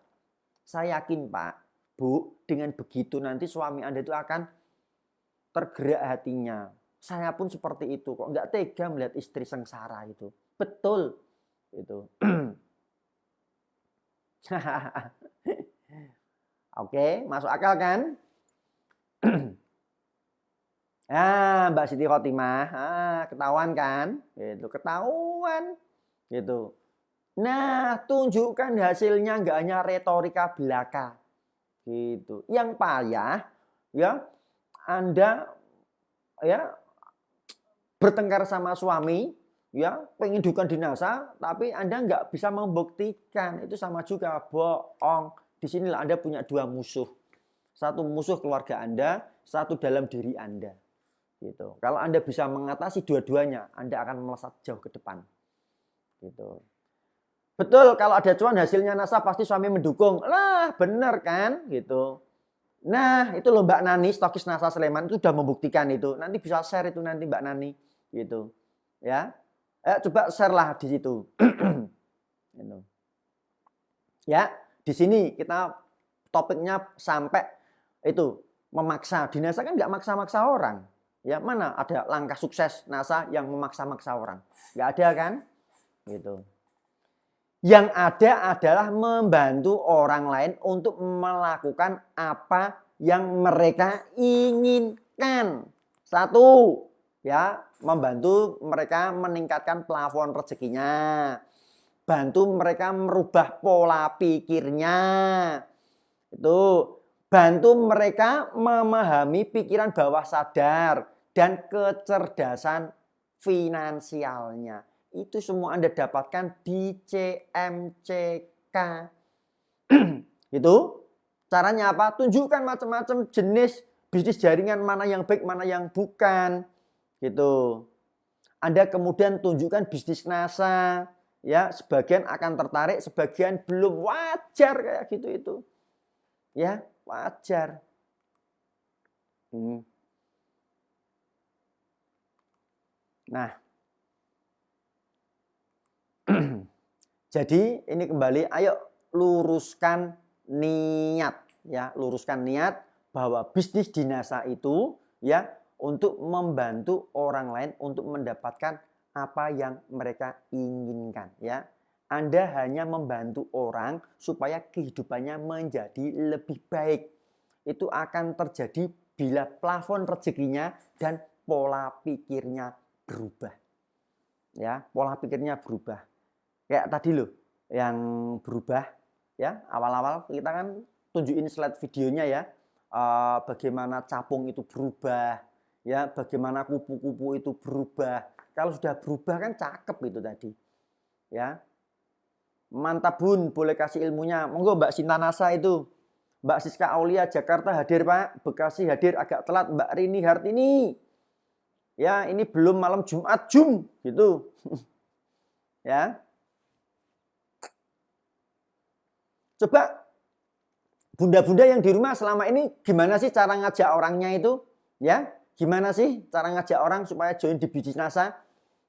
A: Saya yakin, Pak, Bu, dengan begitu nanti suami Anda itu akan tergerak hatinya. Saya pun seperti itu kok. Nggak tega melihat istri sengsara itu. Betul. Itu. Oke, masuk akal kan? Mbak Siti Khotimah, ketahuan kan? Gitu, ketahuan. Gitu. Nah, tunjukkan hasilnya, nggak hanya retorika belaka. Gitu. Yang payah, ya, Anda ya bertengkar sama suami, ya, pengen dukan di NASA, tapi Anda nggak bisa membuktikan. Itu sama juga bohong. Disinilah Anda punya dua musuh. Satu musuh keluarga Anda, satu dalam diri Anda. Gitu. Kalau Anda bisa mengatasi dua-duanya, Anda akan melesat jauh ke depan. Gitu. Betul, kalau ada cuan hasilnya NASA pasti suami mendukung. Lah, bener kan? Gitu. Nah, itu loh Mbak Nani, stokis NASA Sleman itu sudah membuktikan itu. Nanti bisa share itu nanti Mbak Nani, gitu. Ya. Coba share lah di situ. Gitu. Ya, di sini kita topiknya sampai itu memaksa. Di NASA kan nggak maksa-maksa orang. Ya, mana ada langkah sukses NASA yang memaksa-maksa orang? Nggak ada kan? Gitu. Yang ada adalah membantu orang lain untuk melakukan apa yang mereka inginkan. Satu, ya, membantu mereka meningkatkan plafon rezekinya. Bantu mereka merubah pola pikirnya. Itu, bantu mereka memahami pikiran bawah sadar dan kecerdasan finansialnya. Itu semua Anda dapatkan di CMCK. Gitu. Caranya apa? Tunjukkan macam-macam jenis bisnis jaringan, mana yang baik, mana yang bukan. Gitu. Anda kemudian tunjukkan bisnis NASA. Ya, sebagian akan tertarik, sebagian belum. Wajar kayak gitu itu. Ya, wajar. Nah, jadi ini kembali, ayo luruskan niat, ya, luruskan niat bahwa bisnis di NASA itu, ya, untuk membantu orang lain untuk mendapatkan apa yang mereka inginkan, ya. Anda hanya membantu orang supaya kehidupannya menjadi lebih baik. Itu akan terjadi bila plafon rezekinya dan pola pikirnya berubah. Ya, pola pikirnya berubah. Kayak tadi loh, yang berubah, ya, awal-awal kita kan tunjukin slide videonya ya, bagaimana capung itu berubah, ya, bagaimana kupu-kupu itu berubah. Kalau sudah berubah kan cakep itu tadi, ya. Mantap Bun, boleh kasih ilmunya. Monggo Mbak Sinta NASA itu. Mbak Siska Aulia Jakarta hadir Pak, Bekasi hadir agak telat. Mbak Rini Hartini. Ya, ini belum malam Jumat Jum gitu. Ya. Coba bunda-bunda yang di rumah selama ini gimana sih cara ngajak orangnya itu? Ya, gimana sih cara ngajak orang supaya join di bisnis NASA?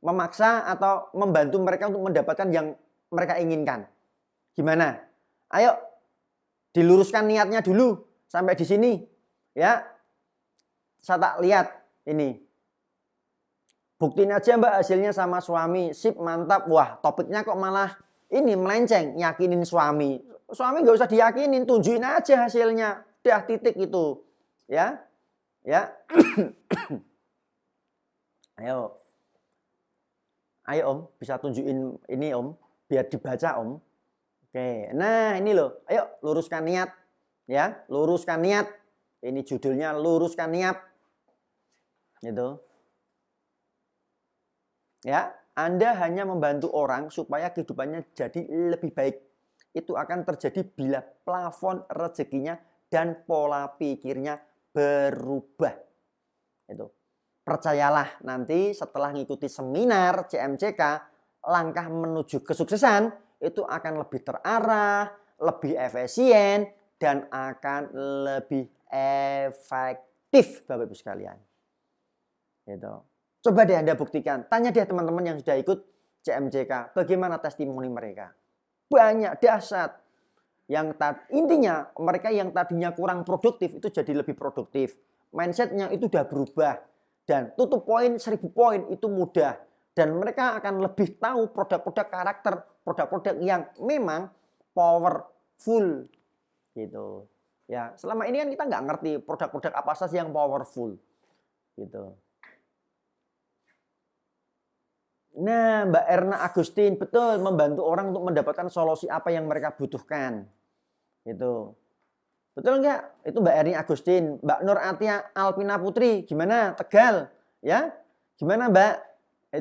A: Memaksa atau membantu mereka untuk mendapatkan yang mereka inginkan? Gimana? Ayo diluruskan niatnya dulu sampai di sini. Ya. Saya tak lihat ini. Buktiin aja Mbak hasilnya sama suami. Sip, mantap. Wah, topiknya kok malah ini melenceng, yakinin suami. Suami nggak usah diyakinin, tunjukin aja hasilnya. Dah titik itu. Ya. Ya. Ayo. Ayo Om, bisa tunjukin ini Om, biar dibaca Om. Oke, nah ini loh. Ayo luruskan niat. Ya, luruskan niat. Ini judulnya luruskan niat. Gitu. Ya, Anda hanya membantu orang supaya kehidupannya jadi lebih baik. Itu akan terjadi bila plafon rezekinya dan pola pikirnya berubah. Itu. Percayalah nanti setelah mengikuti seminar CMCK, langkah menuju kesuksesan itu akan lebih terarah, lebih efisien, dan akan lebih efektif Bapak Ibu sekalian. Gitu. Coba deh Anda buktikan, tanya deh teman-teman yang sudah ikut CMCK, bagaimana testimoni mereka. Banyak, dahsyat. Intinya mereka yang tadinya kurang produktif itu jadi lebih produktif. Mindsetnya itu udah berubah. Dan tutup poin 1000 poin itu mudah. Dan mereka akan lebih tahu produk-produk karakter, produk-produk yang memang powerful. Gitu. Ya, selama ini kan kita nggak ngerti produk-produk apa saja yang powerful. Gitu. Nah, Mbak Erna Agustin, betul, membantu orang untuk mendapatkan solusi apa yang mereka butuhkan. Gitu. Betul nggak? Itu Mbak Erni Agustin. Mbak Nur Atia Alpina Putri, gimana? Tegal, ya? Gimana Mbak?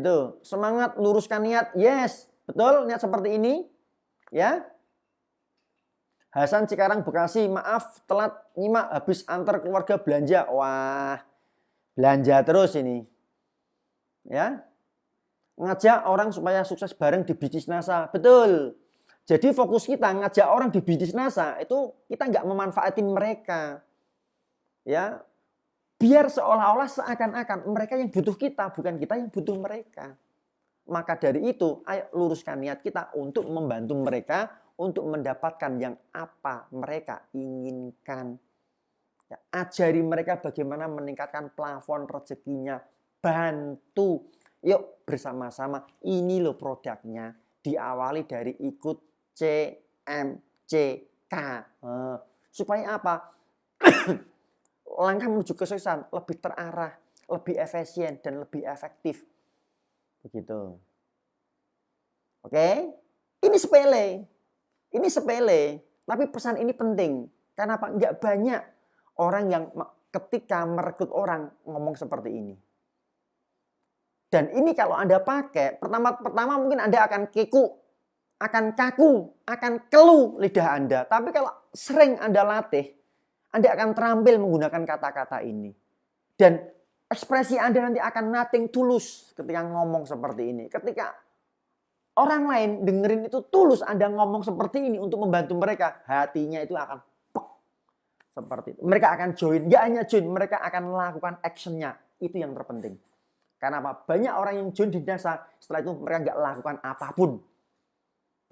A: Itu, semangat, luruskan niat. Yes, betul, niat seperti ini. Ya. Hasan Cikarang Bekasi, maaf telat nyimak habis antar keluarga belanja. Wah, belanja terus ini. Ya. Ngajak orang supaya sukses bareng di bisnis NASA. Betul. Jadi fokus kita ngajak orang di bisnis NASA itu kita nggak memanfaatin mereka. Ya. Biar seolah-olah seakan-akan mereka yang butuh kita, bukan kita yang butuh mereka. Maka dari itu, ayo luruskan niat kita untuk membantu mereka untuk mendapatkan yang apa mereka inginkan. Ya, ajari mereka bagaimana meningkatkan plafon rezekinya. Bantu. Yuk bersama-sama. Ini loh produknya. Diawali dari ikut CMCK. Supaya apa? Langkah menuju kesuksesan lebih terarah, lebih efisien, dan lebih efektif. Begitu. Oke? Ini sepele. Ini sepele. Tapi pesan ini penting. Kenapa? Nggak banyak orang yang ketika merekrut orang ngomong seperti ini. Dan ini kalau Anda pakai, pertama mungkin Anda akan kaku, akan keluh lidah Anda. Tapi kalau sering Anda latih, Anda akan terampil menggunakan kata-kata ini. Dan ekspresi Anda nanti akan nothing tulus ketika ngomong seperti ini. Ketika orang lain dengerin itu tulus Anda ngomong seperti ini untuk membantu mereka, hatinya itu akan seperti itu. Mereka akan join, nggak hanya join, mereka akan melakukan actionnya. Itu yang terpenting. Karena apa? Banyak orang yang join di NASA, setelah itu mereka nggak lakukan apapun.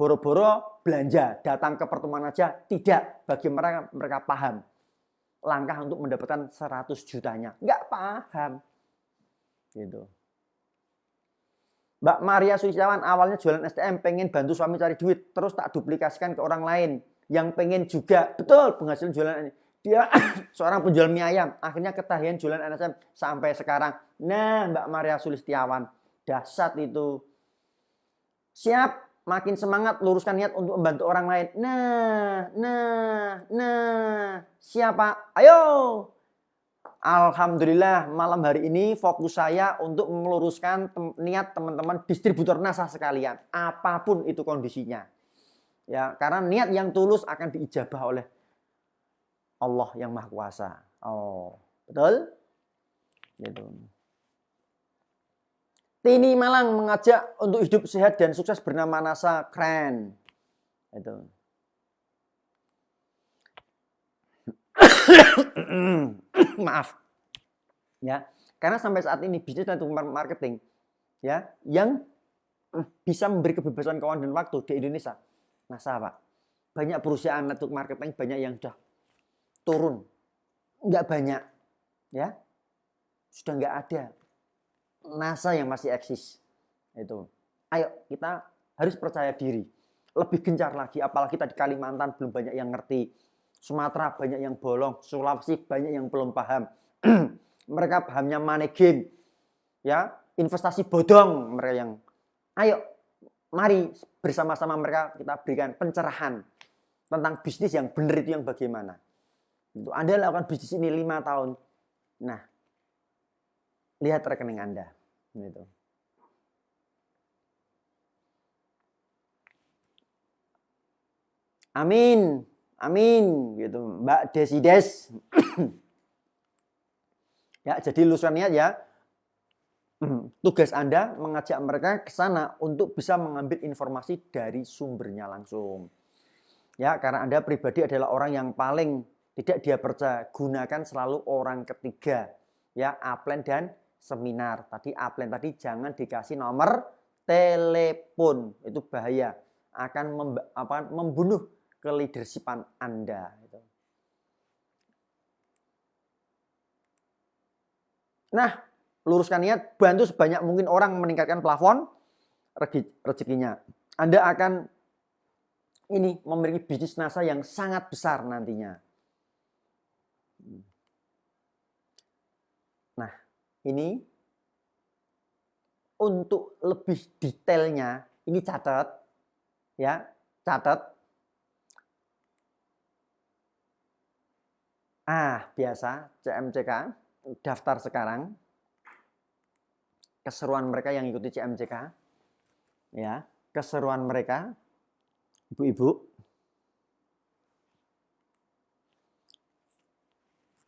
A: Boro-boro belanja, datang ke pertemuan aja, tidak. Bagi mereka paham. Langkah untuk mendapatkan 100 jutanya. Nggak paham. Gitu. Mbak Maria Sulistiawan awalnya jualan STM, pengen bantu suami cari duit, terus tak duplikasikan ke orang lain yang pengen juga. Betul, penghasilan jualan ini. Dia seorang penjual mie ayam, akhirnya ketagihan jualan NSM sampai sekarang. Nah, Mbak Maria Sulistiawan, dahsyat itu. Siap, makin semangat luruskan niat untuk membantu orang lain. Siapa? Ayo. Alhamdulillah malam hari ini fokus saya untuk meluruskan niat teman-teman distributor NASA sekalian. Apapun itu kondisinya. Ya, karena niat yang tulus akan diijabah oleh Allah yang Maha Kuasa. Oh, betul? Gitu. Tini Malang mengajak untuk hidup sehat dan sukses bernama NASA. Keren. Itu. Maaf. Ya, karena sampai saat ini bisnis dan marketing ya yang bisa memberi kebebasan keuangan dan waktu di Indonesia. NASA, Pak. Banyak perusahaan network marketing banyak yang sudah turun. Enggak banyak. Ya. Sudah enggak ada. NASA yang masih eksis. Itu. Ayo kita harus percaya diri. Lebih gencar lagi, apalagi kita di Kalimantan belum banyak yang ngerti. Sumatera banyak yang bolong, Sulawesi banyak yang belum paham. Mereka pahamnya money game. Ya, investasi bodong mereka yang. Ayo, mari bersama-sama mereka kita berikan pencerahan tentang bisnis yang benar itu yang bagaimana. Itu Anda lakukan bisnis ini 5 tahun. Nah, lihat rekening Anda. Gitu. Amin. Amin. Gitu. Mbak Desides. Ya, jadi lulusan niat ya. Tugas Anda mengajak mereka ke sana untuk bisa mengambil informasi dari sumbernya langsung. Ya, karena Anda pribadi adalah orang yang paling tidak dia percaya. Gunakan selalu orang ketiga. Ya, upline dan seminar. Tadi upline tadi jangan dikasih nomor telepon. Itu bahaya. Akan membunuh keleadershipan Anda. Nah, luruskan niat, bantu sebanyak mungkin orang meningkatkan plafon rezekinya. Anda akan ini memiliki bisnis NASA yang sangat besar nantinya. Nah, ini untuk lebih detailnya, ini catat ya, catat. Biasa CMCK daftar sekarang. Keseruan mereka yang ikuti CMCK ya, keseruan mereka ibu-ibu.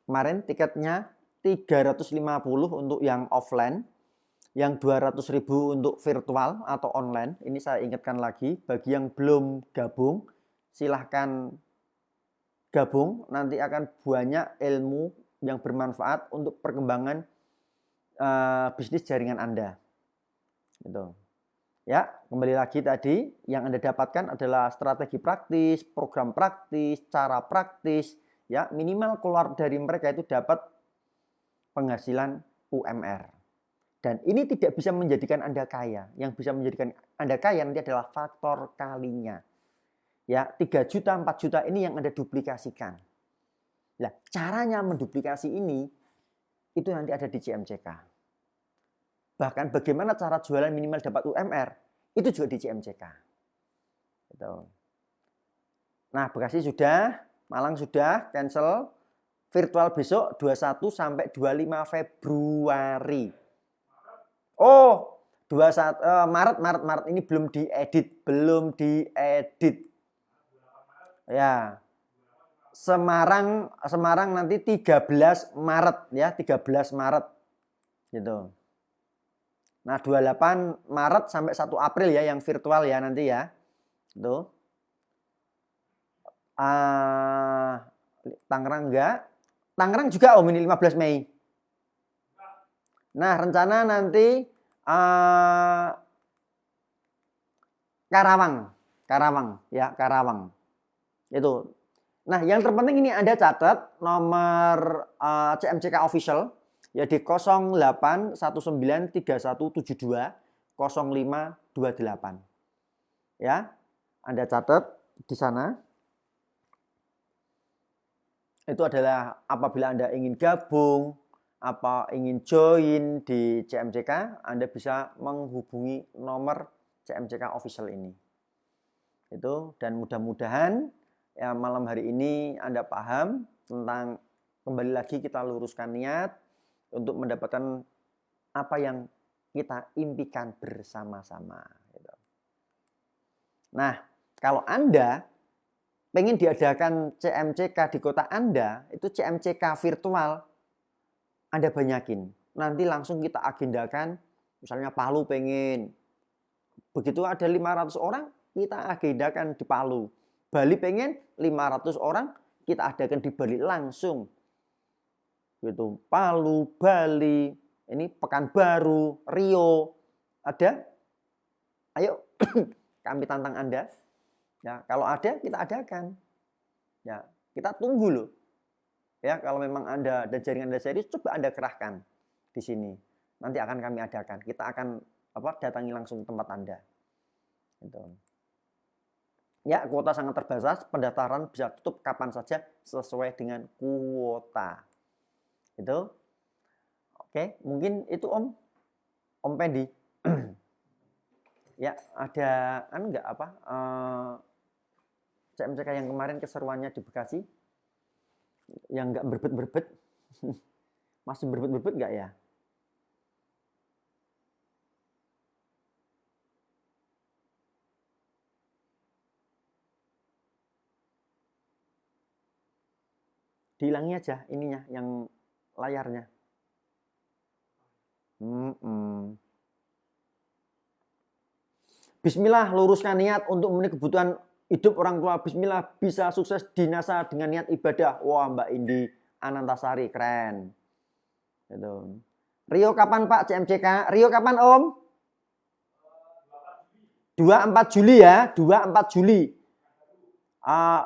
A: Kemarin tiketnya 350 untuk yang offline, yang 200.000 untuk virtual atau online. Ini saya ingatkan lagi, bagi yang belum gabung, silahkan gabung, nanti akan banyak ilmu yang bermanfaat untuk perkembangan bisnis jaringan Anda. Gitu. Ya, kembali lagi tadi, yang Anda dapatkan adalah strategi praktis, program praktis, cara praktis, ya, minimal keluar dari mereka itu dapat penghasilan UMR. Dan ini tidak bisa menjadikan Anda kaya. Yang bisa menjadikan Anda kaya nanti adalah faktor kalinya. Ya, 3 juta, 4 juta ini yang Anda duplikasikan. Nah, caranya menduplikasi ini itu nanti ada di CMCK. Bahkan bagaimana cara jualan minimal dapat UMR, itu juga di CMCK. Gitu. Nah, Bekasi sudah, Malang sudah, cancel. Virtual besok 21 sampai 25 Februari. Oh, 21 Maret ini belum diedit. Ya. Semarang nanti 13 Maret ya, 13 Maret. Gitu. Nah, 28 Maret sampai 1 April ya yang virtual ya nanti ya. Tuh. Tangerang enggak. Tangerang juga ini 15 Mei. Nah, rencana nanti Karawang ya, Karawang. Itu. Nah, yang terpenting ini Anda catat nomor CMCK official ya di 081931720528. Ya. Anda catat di sana. Itu adalah apabila Anda ingin gabung, ingin join di CMCK, Anda bisa menghubungi nomor CMCK official ini. Itu, dan mudah-mudahan ya malam hari ini Anda paham tentang, kembali lagi kita luruskan niat untuk mendapatkan apa yang kita impikan bersama-sama. Nah, kalau Anda pengen diadakan CMCK di kota Anda, itu CMCK virtual, Anda banyakin. Nanti langsung kita agendakan, misalnya Palu pengen. Begitu ada 500 orang, kita agendakan di Palu. Bali pengen 500 orang, kita adakan di Bali langsung. Gitu. Palu, Bali, ini Pekanbaru, Rio, ada? Ayo, kami tantang Anda. Ya, kalau ada kita adakan. Ya, kita tunggu loh. Ya, kalau memang Anda dan jaringan Anda serius, coba Anda kerahkan di sini. Nanti akan kami adakan. Kita akan datangi langsung tempat Anda. Gitu. Ya, kuota sangat terbatas. Pendaftaran bisa tutup kapan saja sesuai dengan kuota. Itu. Oke, mungkin itu Om Pendi. Ya, ada enggak CMCK yang kemarin keseruannya di Bekasi yang enggak berbet-berbet. Masih berbet-berbet enggak ya? Dihilangi aja ininya, yang layarnya. Bismillah, luruskan niat untuk memenuhi kebutuhan hidup orang tua. Bismillah, bisa sukses di NASA dengan niat ibadah. Wah, Mbak Indi Anantasari, keren. Gitu. Rio kapan Pak CMCK? Rio kapan Om? 24 Juli ya, 24 Juli.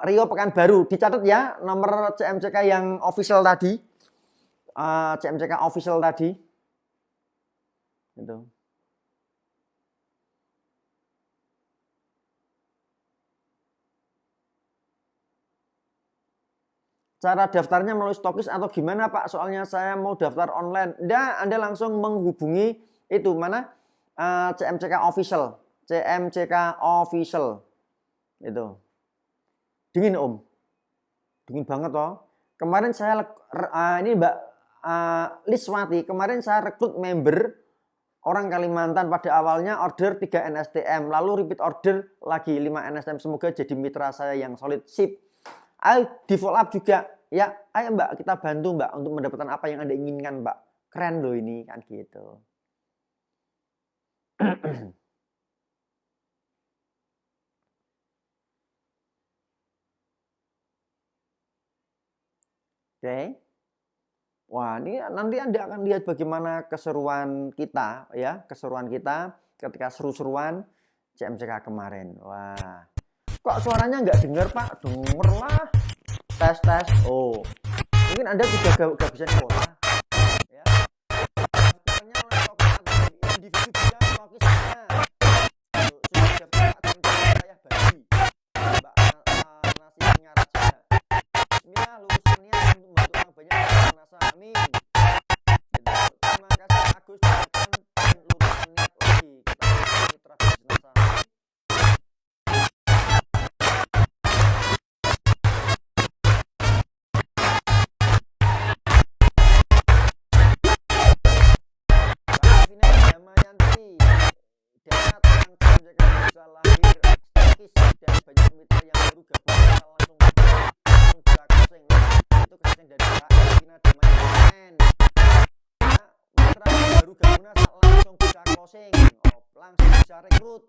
A: Rio Pekanbaru, dicatat ya nomor CMCK yang official tadi. CMCK official tadi. Gitu. cara daftarnya melalui Stokis atau gimana Pak? Soalnya saya mau daftar online. Nggak, Anda langsung menghubungi itu mana? CMCK Official. CMCK Official. Itu. Dingin Om. Dingin banget toh. Kemarin saya ini Mbak Liswati, kemarin saya rekrut member orang Kalimantan, pada awalnya order 3 NSTM, lalu repeat order lagi 5 NSTM. Semoga jadi mitra saya yang solid. Sip. Ayo di follow up juga ya. Ayo Mbak, kita bantu Mbak untuk mendapatkan apa yang Anda inginkan Mbak. Keren loh ini kan gitu. Oke. Wah, ini nanti Anda akan lihat bagaimana keseruan kita ya, keseruan kita ketika seru-seruan CMCK kemarin. Wah. Kok suaranya nggak dengar Pak? Denger lah. Tes. Oh. Mungkin Anda juga gak bisa sekolah. Ya. Daftarnya oleh Stokis atau individu bisa Stokis saja. Sudah daftar atau saya bagi. Mbak nasinya raja. Bismillah lulusannya untuk membantu orang banyak NASA. Amin. Gitu. Terima kasih Agus dan lulusan niat lagi. Kita mitra bisnis NASA. Bisa lahir Stokis dan banyak mitra yang baru gabung langsung bisa closing. Itu closing dari Kina namanya keren. Mitra baru gabung langsung bisa closing, langsung bisa rekrut.